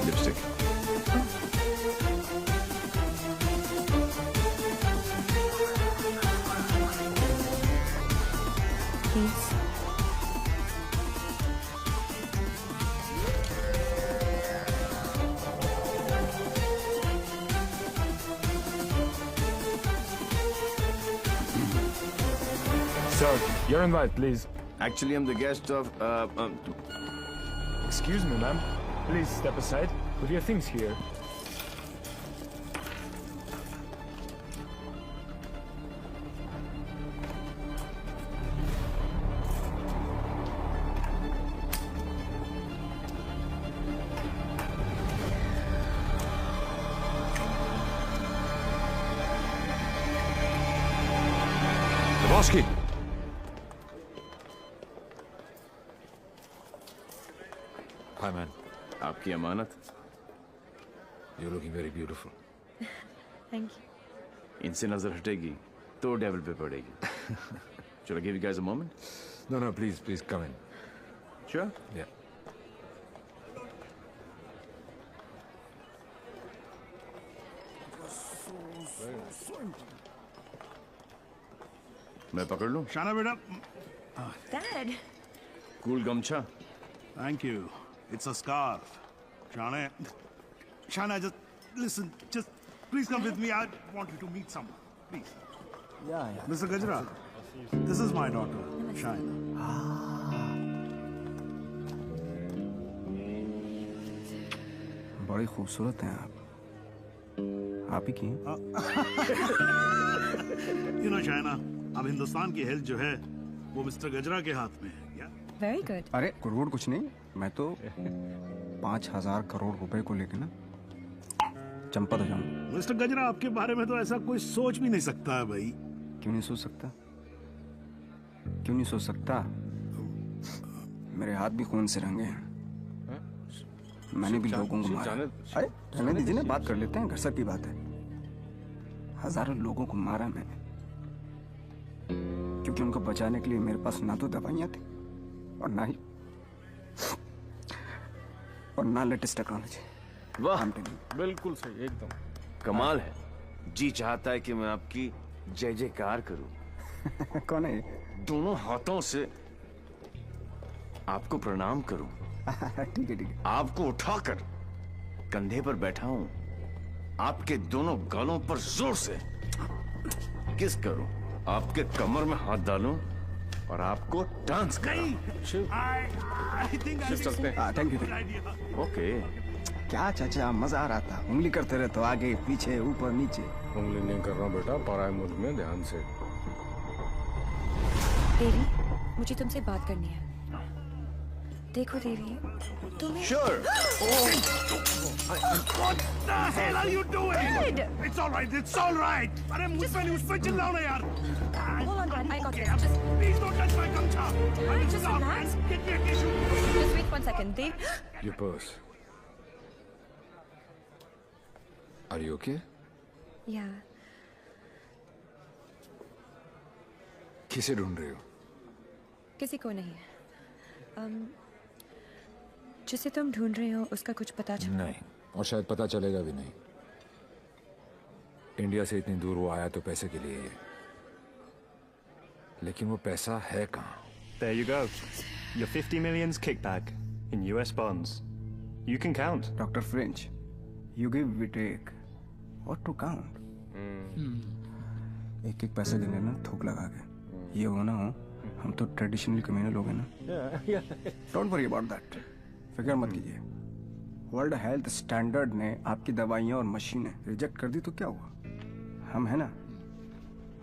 Lipstick. Sir, your invite, please. Actually, I'm the guest of. Excuse me, ma'am. Please step aside. Put your things here. Lebowski. Hi, man. आपकी अमानत। You're looking very beautiful. Thank you. इनसे नजर हटेगी तो डेविल पे पड़ेगी। Shall I give you guys a moment? No, please come in. Sure? Yeah. मैं पकड़ लूं? शाना बेटा। Dad. Cool गमछा। Thank you. It's a scarf. Shana, just listen. Just please come with me. I want you to meet someone. Please. Yeah. Mr. Gajra, this is my daughter, Shana. बड़ी खूबसूरत हैं आप ही की हैं? You know, Shana, अब हिंदुस्तान की health जो है वो मिस्टर गजरा के हाथ में है। Very good. अरे करोड़ कुछ नहीं, मैं तो 5,000 करोड़ रुपए को लेकर ना चंपा हो जाऊंगा। मिस्टर गजरा, आपके बारे में तो ऐसा कोई सोच भी नहीं सकता है भाई। क्यों नहीं सोच सकता? क्यों नहीं सोच सकता? मेरे हाथ भी खून से रंगे हैं। मैंने भी लोगों को मारा। अरे रहने दीजिए ना, बात कर लेते हैं, घर सब की बात है। हजारों लोगों को मारा मैंने, क्योंकि उनको बचाने के लिए मेरे पास ना तो दवाइयां थी और ना लेटेस्ट टेक्नोलॉजी। वाह, बिल्कुल सही, एकदम कमाल है। जी चाहता है कि मैं आपकी जय जयकार करूं। कौन है? दोनों हाथों से आपको प्रणाम करूं। ठीक है। आपको उठाकर कंधे पर बैठा हूं, आपके दोनों गालों पर जोर से किस करूं, आपके कमर में हाथ डालूं और आपको डांस कराऊं। I think I चलते हैं। Thank you. ओके, क्या चाचा, मजा आ रहा था। उंगली करते रहे तो आगे पीछे ऊपर नीचे। उंगली नहीं कर रहा बेटा, पराए मुल्क में ध्यान से। देवी, मुझे तुमसे बात करनी है। देखो देवी, तुम्हें Sure. What the hell are you doing? It's all right. It's all right. अरे मुझ पे चिल्लाओ ना यार. Hold on, Dad. I got Okay, this. please don't touch my gamcha. Just relax. Get me a tissue. Just wait 1 second, Dev. Your purse. Are you okay? Yeah. किसे ढूंढ रहे हो? किसी को नहीं। जिसे तुम ढूंढ रहे हो उसका कुछ पता चला? नहीं, और शायद पता चलेगा भी नहीं। इंडिया से इतनी दूर वो आया तो पैसे के लिए, लेकिन वो पैसा है कहाँ? There you go. Your 50 million's kickback in US bonds. You can count. Dr. French, you give, we take. What to count? एक एक पैसे देंगे ना थोक लगा के। ये हो ना हो, हम तो ट्रेडिशनली कम्युनल लोग हैं ना। Don't worry about that. फिक्र मत कीजिए। वर्ल्ड हेल्थ स्टैंडर्ड ने आपकी दवाइयाँ और मशीनें रिजेक्ट कर दी तो क्या हुआ? हम है ना,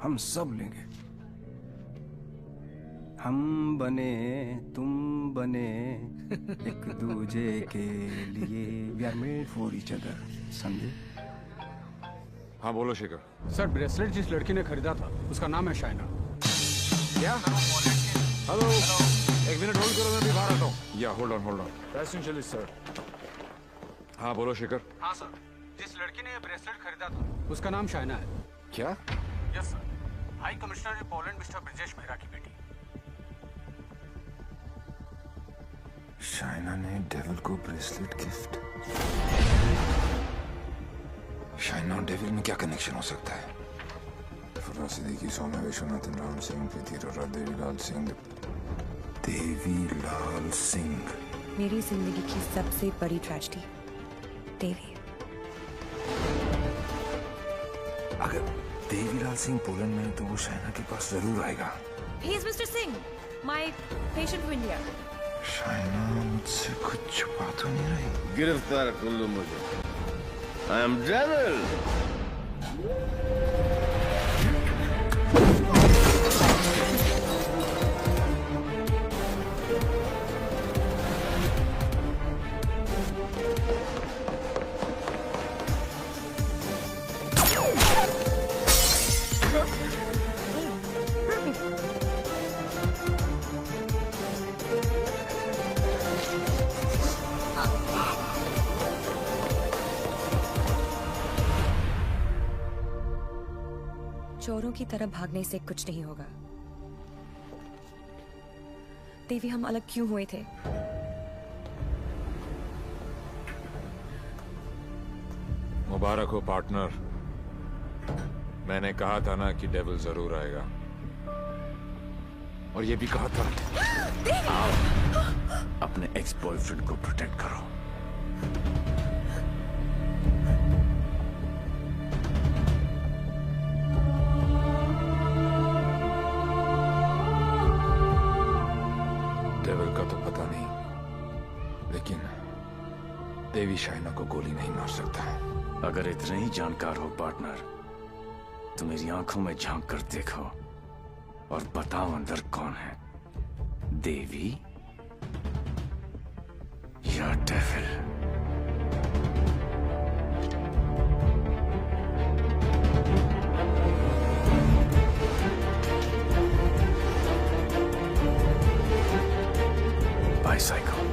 हम सब लेंगे। हम बने तुम बने एक दूजे के लिए, we are made for each other, समझे? हाँ बोलो शेखर। सर, ब्रेसलेट जिस लड़की ने खरीदा था उसका नाम है शाइना। क्या? हेलो, एक मिनट होल्ड करो, मैं भी बाहर आता हूँ। या होल्ड ऑन। Essentially sir. हाँ बोलो शेखर। हाँ सर, जिस लड़की ने ये ब्रेसलेट खरीदा था उसका नाम शाइना है। क्या? Yes sir, high commissioner in Poland mister Brijesh Mehra की बेटी। शाइना ने डेविल को ब्रेसलेट गिफ्ट। शाइना और डेविल में क्या कनेक्शन हो सकता है? फराज सिद्दीकी, सौम्या विश्वनाथन, राम सिंह, प्रीति अरोड़ा, देवीलाल सिंह। देवीलाल सिंह मेरी जिंदगी की सबसे बड़ी ट्रेजेडी, देवी। अगर देवीलाल सिंह पोलैंड में है तो वो शाइना के पास जरूर आएगा। He is Mr. Singh, my patient for India. Shaina मुझसे कुछ छुपा तो नहीं रही? गिरफ्तार कर लो मुझे। I am Devil. चोरों की तरह भागने से कुछ नहीं होगा। देवी, हम अलग क्यों हुए थे? मुबारक हो पार्टनर। मैंने कहा था ना कि डेविल जरूर आएगा, और ये भी कहा था। अपने एक्स बॉयफ्रेंड को प्रोटेक्ट करो। डेविल का तो पता नहीं, लेकिन देवी शाइना को गोली नहीं मार सकता है। अगर इतने ही जानकार हो पार्टनर, तो मेरी आंखों में झांक कर देखो और बताओ अंदर कौन है, देवी या डेविल? Bicycle.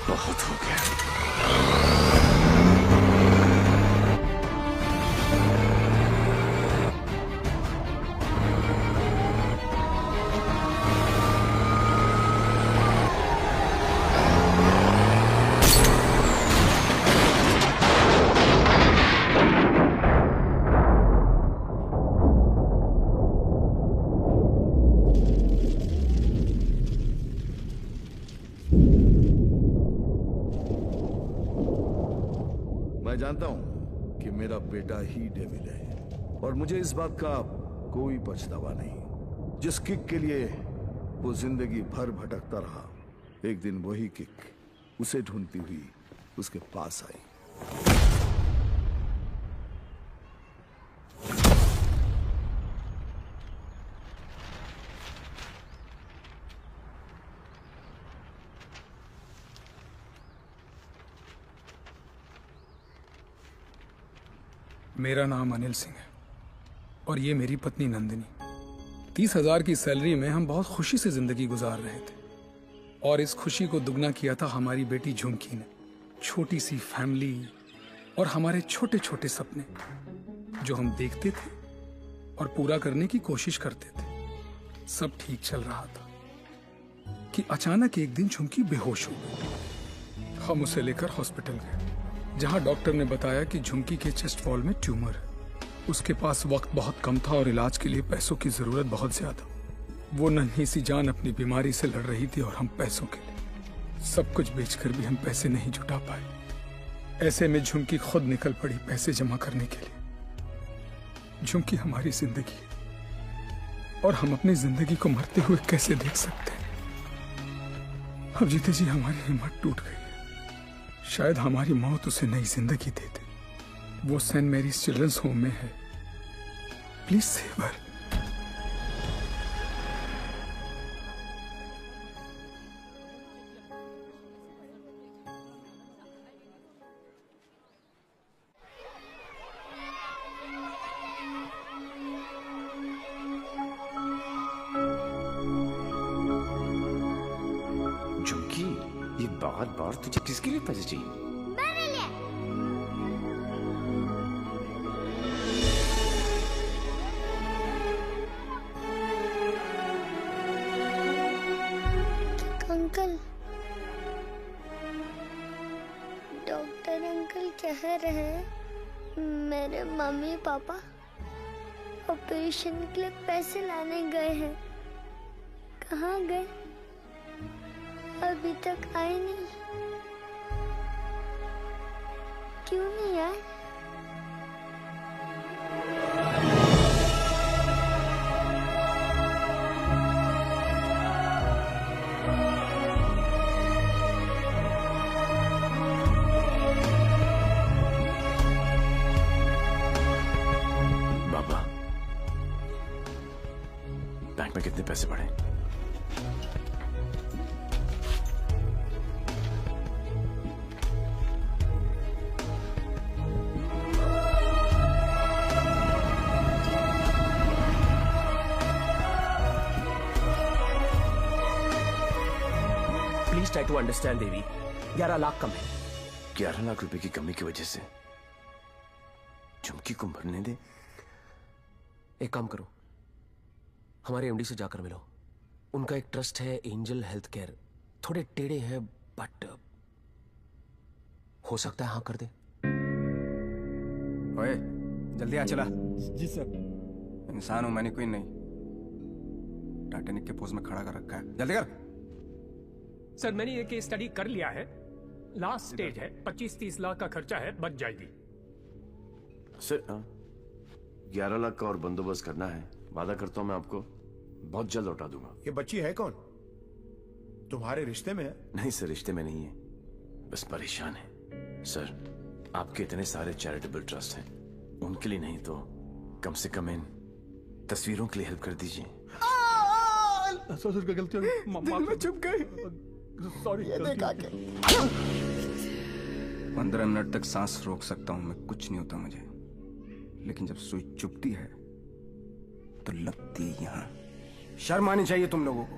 बहुत हो गया। जानता हूं कि मेरा बेटा ही डेविल है और मुझे इस बात का कोई पछतावा नहीं। जिस किक के लिए वो जिंदगी भर भटकता रहा, एक दिन वही किक उसे ढूंढती हुई उसके पास आई। मेरा नाम अनिल सिंह है और ये मेरी पत्नी नंदिनी। 30,000 की सैलरी में हम बहुत खुशी से जिंदगी गुजार रहे थे और इस खुशी को दुगना किया था हमारी बेटी झुमकी ने। छोटी सी फैमिली और हमारे छोटे छोटे सपने जो हम देखते थे और पूरा करने की कोशिश करते थे, सब ठीक चल रहा था कि अचानक एक दिन झुमकी बेहोश हो गई। हम उसे लेकर हॉस्पिटल गए जहां डॉक्टर ने बताया कि झुमकी के चेस्ट वॉल में ट्यूमर है। उसके पास वक्त बहुत कम था और इलाज के लिए पैसों की जरूरत बहुत ज्यादा। वो नन्ही सी जान अपनी बीमारी से लड़ रही थी और हम पैसों के लिए सब कुछ बेचकर भी हम पैसे नहीं जुटा पाए। ऐसे में झुमकी खुद निकल पड़ी पैसे जमा करने के लिए। झुमकी हमारी जिंदगी है और हम अपनी जिंदगी को मरते हुए कैसे देख सकते हैं। अब जीते जी हमारी हिम्मत टूट गई है। शायद हमारी मौत उसे नई जिंदगी दे दे। वो सेंट मैरीज चिल्ड्रंस होम में है। Please save her. झुमकी, ये बार तुझे किसके लिए पैसे चाहिए? मेरे लिए। अंकल, डॉक्टर अंकल कह रहे हैं मेरे मम्मी पापा ऑपरेशन के लिए पैसे लाने गए हैं। कहाँ गए? अभी तक आए नहीं। क्यों नहीं आए? बाबा, बैंक में कितने पैसे पड़े? प्लीज ट्राई टू अंडरस्टैंड देवी। 11 लाख कम है। 11 लाख रुपए की कमी की वजह से झुमकी को मरने दे? एक काम करो, हमारे एमडी से जाकर मिलो। उनका एक ट्रस्ट है एंजल हेल्थ केयर। थोड़े टेढ़े हैं बट हो सकता है हाँ कर दे। ओए, जल्दी आ चला। जी सर। इंसान हूं मैंने, कोई नहीं। टाइटैनिक के पोज में खड़ा कर रखा है। जल्दी कर। सर मैंने ये केस स्टडी कर लिया है। लास्ट स्टेज है, 25-30 लाख का खर्चा है, बच जाएगी। सर 11 लाख का और बंदोबस्त करना है। वादा करता हूं मैं आपको बहुत जल्द लौटा दूंगा। ये बच्ची है कौन? तुम्हारे रिश्ते में है? नहीं सर, रिश्ते में नहीं है, बस परेशान है। सर आपके इतने सारे चैरिटेबल ट्रस्ट हैं, उनके लिए नहीं तो कम से कम इन तस्वीरों के लिए हेल्प कर दीजिए। ससुर की गलती होगी। दिल में चुप गई। सॉरी। 15 मिनट तक सांस रोक सकता हूं मैं, कुछ नहीं होता मुझे। लेकिन जब सुई चुपती है तो लगती है यहां। शर्म आनी चाहिए तुम लोगों को।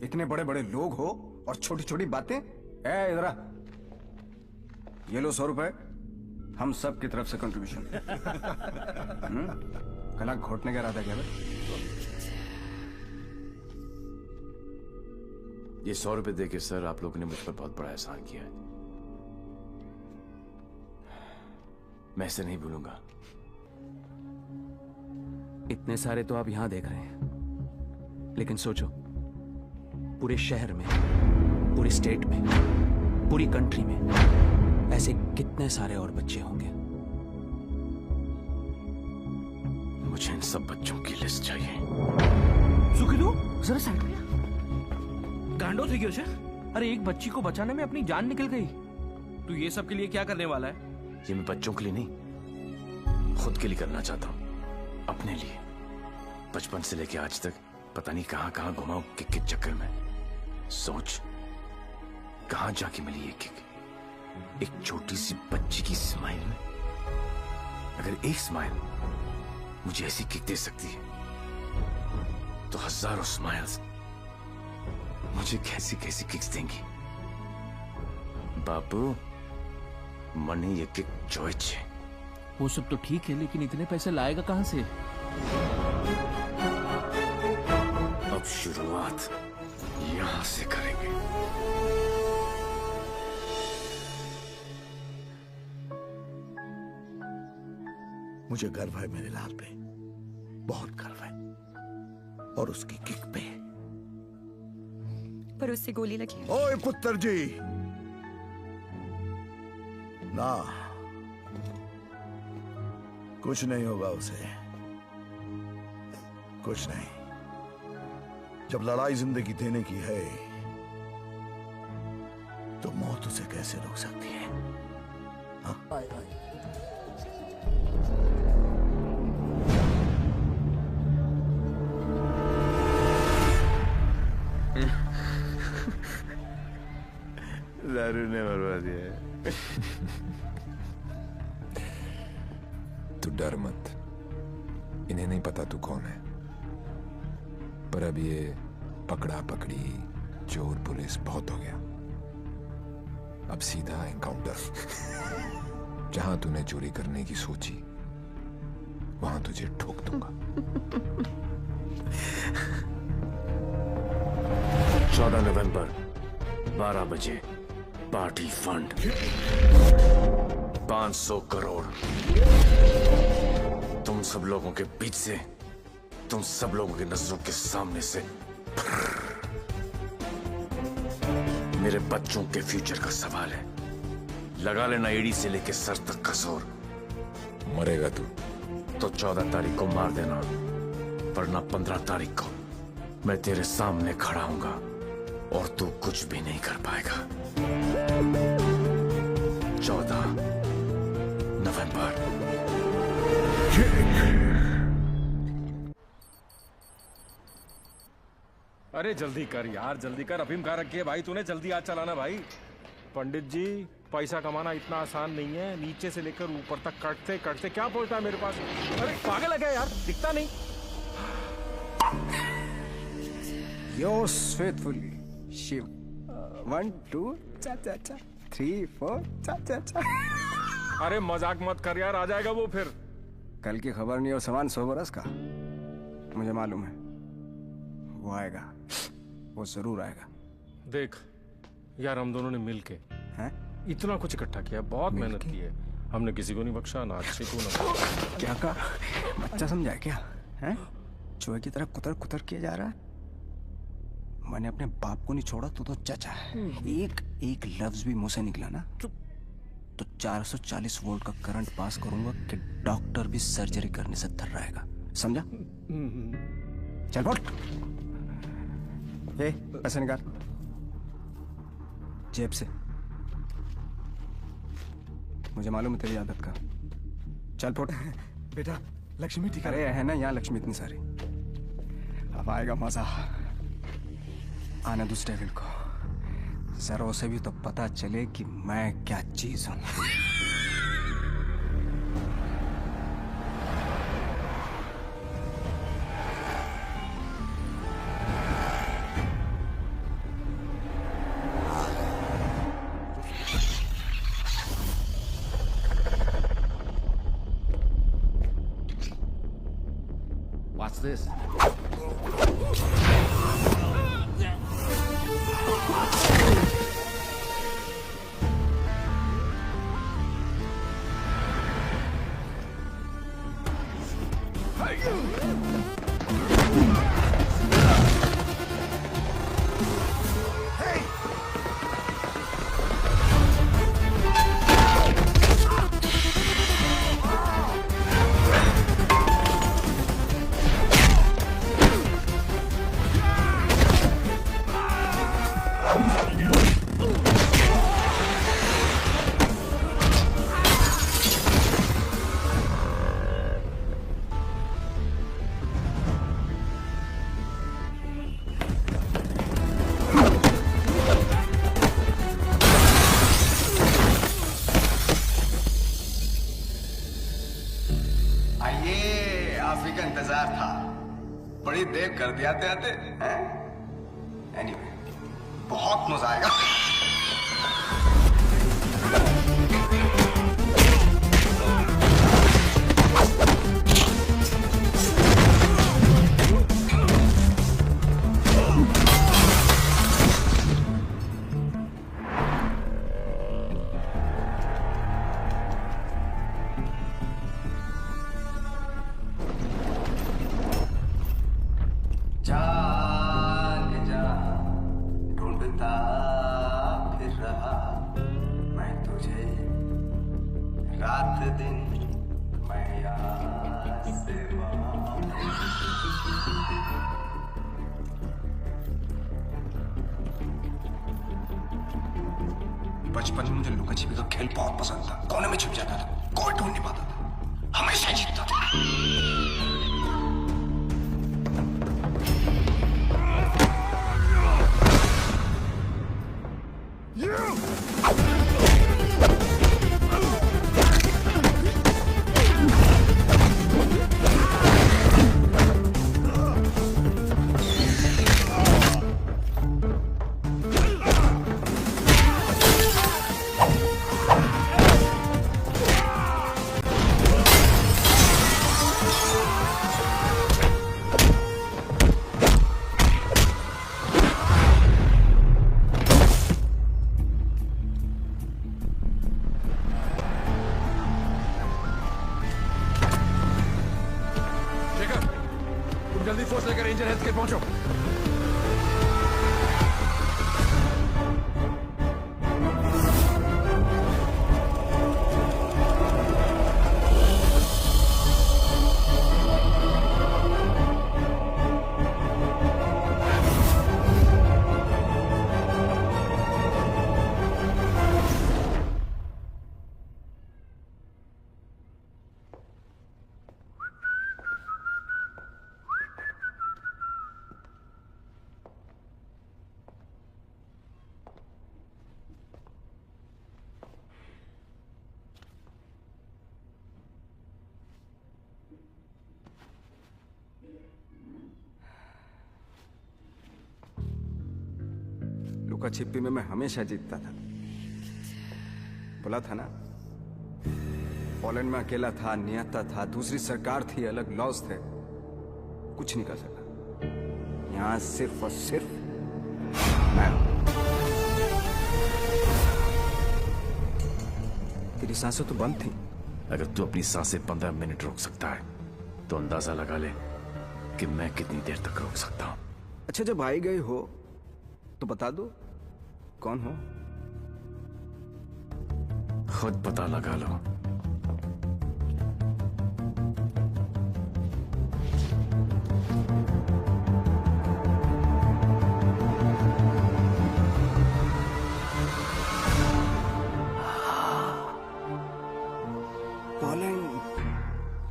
इतने बड़े बड़े लोग हो और छोटी छोटी बातें। ए इधर आ, ये लो 100 रुपए, हम सब की तरफ से कंट्रीब्यूशन। कल घोटने का इरादा क्या है? ये 100 रुपए देके सर आप लोगों ने मुझ पर बहुत बड़ा एहसान किया है। मैं इसे नहीं भूलूंगा। इतने सारे तो आप यहां देख रहे हैं, लेकिन सोचो पूरे शहर में, पूरे स्टेट में, पूरी कंट्री में ऐसे कितने सारे और बच्चे होंगे। मुझे इन सब बच्चों की लिस्ट चाहिए। सुखिलू जरा साइड में गांडो થઈ ગયો છે। अरे एक बच्ची को बचाने में अपनी जान निकल गई। तू ये सब के लिए क्या करने वाला है? ये मैं बच्चों के लिए नहीं, खुद के लिए करना चाहता हूँ, अपने लिए। बचपन से लेके आज तक पता नहीं कहां कहां घुमाऊं किक के चक्कर में। सोच कहां जाके मिली ये किक, एक छोटी सी बच्ची की स्माइल में। अगर एक स्माइल मुझे ऐसी किक दे सकती है तो हजारों स्माइल्स मुझे कैसी कैसी किक्स देंगी। बाबू मनी ये किक चॉइस है। वो सब तो ठीक है, लेकिन इतने पैसे लाएगा कहां से? अब शुरुआत यहां से करेंगे। मुझे गर्व है मेरे लाल पे, बहुत गर्व है, और उसकी किक पे। पर उससे गोली लगी। ओए पुत्र जी, ना कुछ नहीं होगा उसे, कुछ नहीं। जब लड़ाई जिंदगी देने की है तो मौत उसे कैसे रोक सकती है? हाँ? दारू ने मरवा दिया। तू डर मत, इन्हें नहीं पता तू कौन है। पर अब ये पकड़ा पकड़ी चोर पुलिस बहुत हो गया। अब सीधा एनकाउंटर। जहां तूने चोरी करने की सोची वहां तुझे ठोक दूंगा। 14 नवंबर 12 बजे पार्टी फंड 500 करोड़। तुम सब लोगों के बीच से, तुम सब लोगों की नजरों के सामने से मेरे बच्चों के फ्यूचर का सवाल है। लगा लेना एड़ी से लेके सर तक का जोर। मरेगा तू तो 14 तारीख को मार देना, वरना 15 तारीख को मैं तेरे सामने खड़ा हूंगा और तू कुछ भी नहीं कर पाएगा। 14 नवंबर। अरे जल्दी कर यार, जल्दी कर। अफीम कहाँ रखी है भाई तूने? जल्दी आज चलाना भाई। पंडित जी, पैसा कमाना इतना आसान नहीं है। नीचे से लेकर ऊपर तक कटते कटते क्या पहुंचता है मेरे पास। अरे पागल है क्या यार, दिखता नहीं। Yours faithfully, Shiv. 1 2 cha cha cha 3 4 cha cha cha। अरे मजाक मत कर यार, आ जाएगा वो फिर। कल की खबर नहीं और सामान 100 बरस का। मुझे मालूम है वो आएगा, वो जरूर आएगा। देख यार, हम दोनों ने मिलके इतना कुछ इकट्ठा किया, बहुत मेहनत की है हमने। किसी को नहीं बख्शा, ना अच्छे को ना। क्या कहा? बच्चा समझा है क्या? हैं? चूहे की तरह कुतर कुतर किया जा रहा है। मैंने अपने बाप को नहीं छोड़ा, तो चाचा है। एक लफ्ज भी मुंह से निकला ना तो 440 वोल्ट का करंट पास करूंगा कि डॉक्टर भी सर्जरी करने से थर रहेगा। समझा? चल बोल। ए, पैसे निकाल जेब से। मुझे मालूम है तेरी आदत का। चल फोट। बेटा लक्ष्मी ठीक अरे है ना यहाँ लक्ष्मी इतनी सारी। अब आएगा मजा। आने दूस डेविल को, जरा उसे भी तो पता चले कि मैं क्या चीज हूं। What's this? आइए, आप ही का इंतजार था। बड़ी देर कर दिया आते आते हैं? एनीवे, बहुत मजा आएगा। ढूंढता फिर रहा मैं तुझे, रात दिन मैं यहाँ से वहाँ। बचपन में मुझे लुका छिपी का खेल बहुत पसंद था। कोने में छुप जाता था, कोई ढूंढ नहीं पाता था, हमेशा जीतता था। जल्दी फोर्स लेकर रेंजर हेल्थ के पहुंचो। लुका छिपी में मैं हमेशा जीतता था। बोला था ना, पोलैंड में अकेला था, नियता था, दूसरी सरकार थी, अलग लॉज थे, कुछ नहीं कर सका। यहां सिर्फ और सिर्फ मैं। तेरी सांसें तो बंद थी। अगर तू अपनी सांसें 15 मिनट रोक सकता है तो अंदाजा लगा ले कि मैं कितनी देर तक रोक सकता हूं। अच्छा, जब आई गई हो तो बता दो कौन हो। खुद पता लगा लो।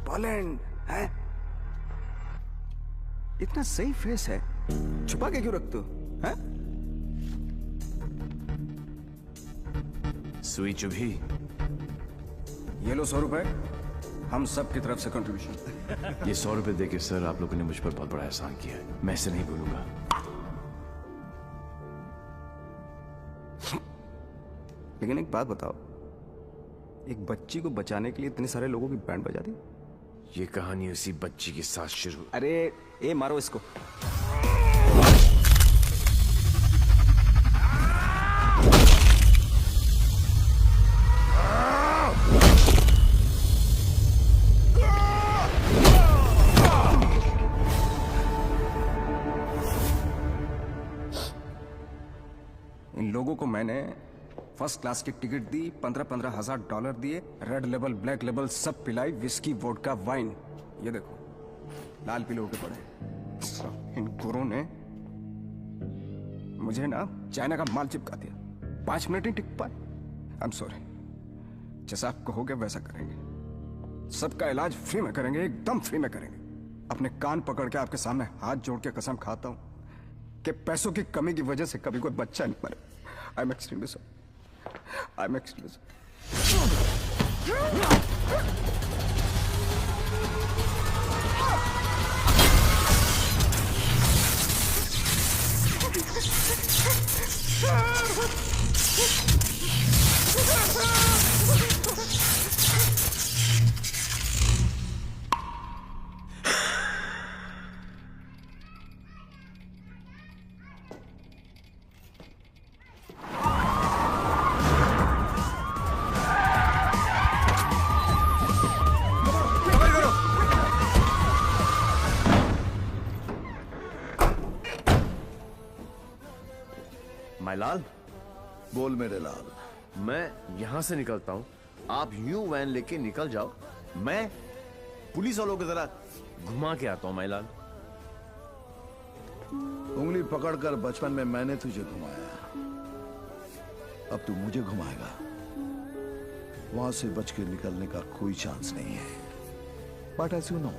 पोलैंड है? इतना सही फेस है, छुपा के क्यों रखते हो? हैं? सुई चुभी। ये लो 100 रुपए, हम सब की तरफ से कंट्रीब्यूशन। ये 100 रुपए देके सर, आप लोगों ने मुझ पर बहुत बड़ा एहसान किया है, मैं इसे नहीं भूलूंगा। लेकिन एक बात बताओ, एक बच्ची को बचाने के लिए इतने सारे लोगों की बैंड बजा दी? ये कहानी उसी बच्ची के साथ शुरू। अरे ए, मारो इसको। इन लोगों को मैंने फर्स्ट क्लास की टिकट दी, 15-15 हजार डॉलर दिए, रेड लेबल ब्लैक लेबल सब पिलाई, विस्की वोडका वाइन। ये देखो लाल पीले होके पड़े। इन गुरों ने मुझे ना चाइना का माल चिपका दिया, 5 मिनट ही टिक पाए। आई एम सॉरी, जैसा आप कहोगे वैसा करेंगे। सबका इलाज फ्री में करेंगे, एकदम फ्री में करेंगे। अपने कान पकड़ के आपके सामने हाथ जोड़ के कसम खाता हूं कि पैसों की कमी की वजह से कभी कोई बच्चा नहीं मरे। I am extremely sorry, I am extremely sorry. लाल, बोल मेरे लाल। मैं यहां से निकलता हूं, आप यूं वैन लेके निकल जाओ, मैं पुलिस वालों की तरह घुमा के आता हूं माईलाल। उंगली पकड़कर बचपन में मैंने तुझे घुमाया, अब तू मुझे घुमाएगा। वहां से बच के निकलने का कोई चांस नहीं है। बट एज यू नो,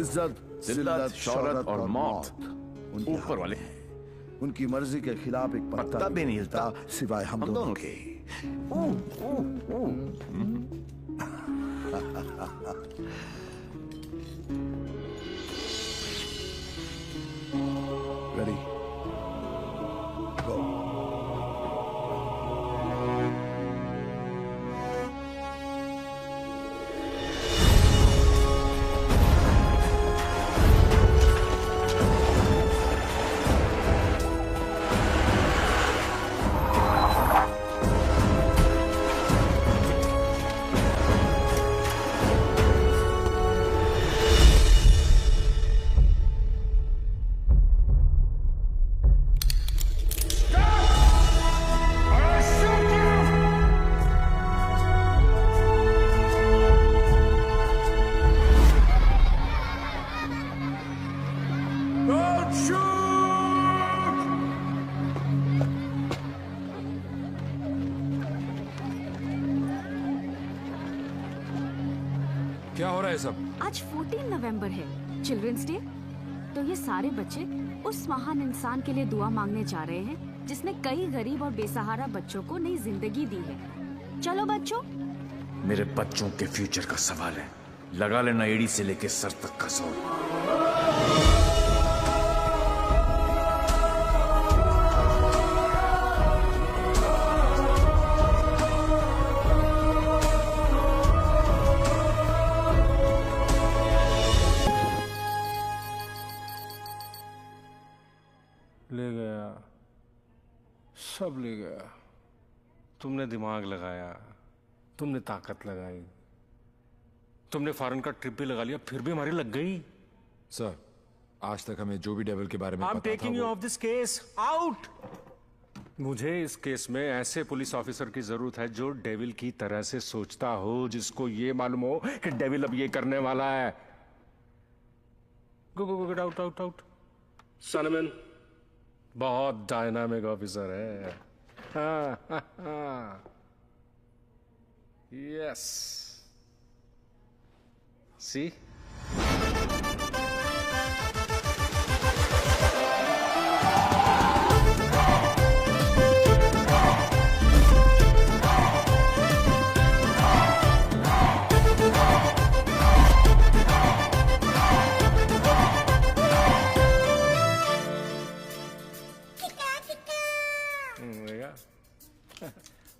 इज्जत, जिल्लत, शौहरत और मौत ऊपर वाले हैं। उनकी मर्जी के खिलाफ एक पत्ता भी नहीं हिलता सिवाय हम दोनों के। रेडी, गो। क्या हो रहा है सब? आज 14 नवंबर है, चिल्ड्रंस डे। तो ये सारे बच्चे उस महान इंसान के लिए दुआ मांगने जा रहे हैं जिसने कई गरीब और बेसहारा बच्चों को नई जिंदगी दी है। चलो बच्चों। मेरे बच्चों के फ्यूचर का सवाल है, लगा लेना एड़ी से लेके सर तक का जोर। ले गया, सब ले गया। तुमने दिमाग लगाया, तुमने ताकत लगाई, तुमने फॉरेन का ट्रिप भी लगा लिया, फिर भी हमारी लग गई। सर, आज तक हमें जो भी डेविल के बारे में I'm पता था taking you off this case. Out! मुझे इस केस में ऐसे पुलिस ऑफिसर की जरूरत है जो डेविल की तरह से सोचता हो, जिसको ये मालूम हो कि डेविल अब ये करने वाला है। गो गो गो, गेट आउट आउट आउट। सनमैन बहुत डायनामिक ऑफिसर है। Yes, C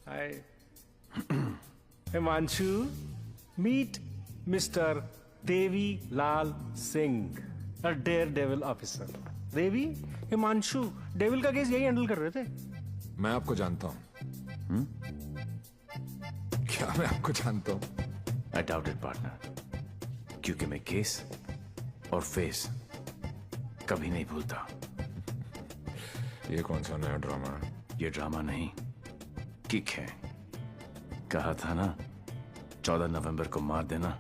Hi. Himanshu, meet Mr. Devi Lal Singh, a daredevil officer. Devi, Himanshu devil का केस यही हैंडल कर रहे थे। मैं आपको जानता हूं। क्या मैं आपको जानता हूं? I doubt it, partner. क्योंकि मैं केस और फेस कभी नहीं भूलता। ये कौन सा नया ड्रामा है? ये ड्रामा नहीं, किक है। कहा था ना, 14 नवंबर को मार देना,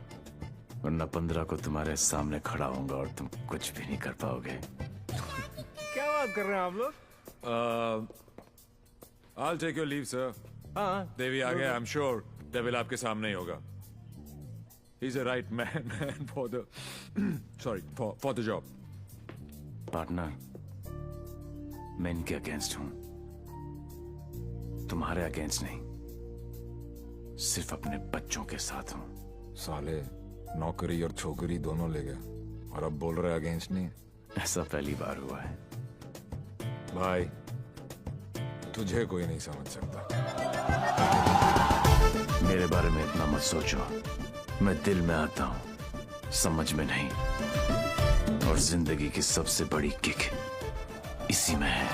वरना 15 को तुम्हारे सामने खड़ा होऊंगा और तुम कुछ भी नहीं कर पाओगे। क्या बात कर रहे हैं आप लोग? I'll take your leave, sir. हाँ देवी आ गया. I'm sure Devil आपके सामने ही होगा. He's a right man for the for the job. Partner, मैं इनके अगेंस्ट हूं, तुम्हारे अगेंस्ट नहीं, सिर्फ अपने बच्चों के साथ हूं. साले नौकरी और छोकरी दोनों ले गया और अब बोल रहे अगेंस्ट नहीं. ऐसा पहली बार हुआ है. भाई तुझे कोई नहीं समझ सकता. मेरे बारे में इतना मत सोचो. मैं दिल में आता हूं, समझ में नहीं. और जिंदगी की सबसे बड़ी किक इसी में है.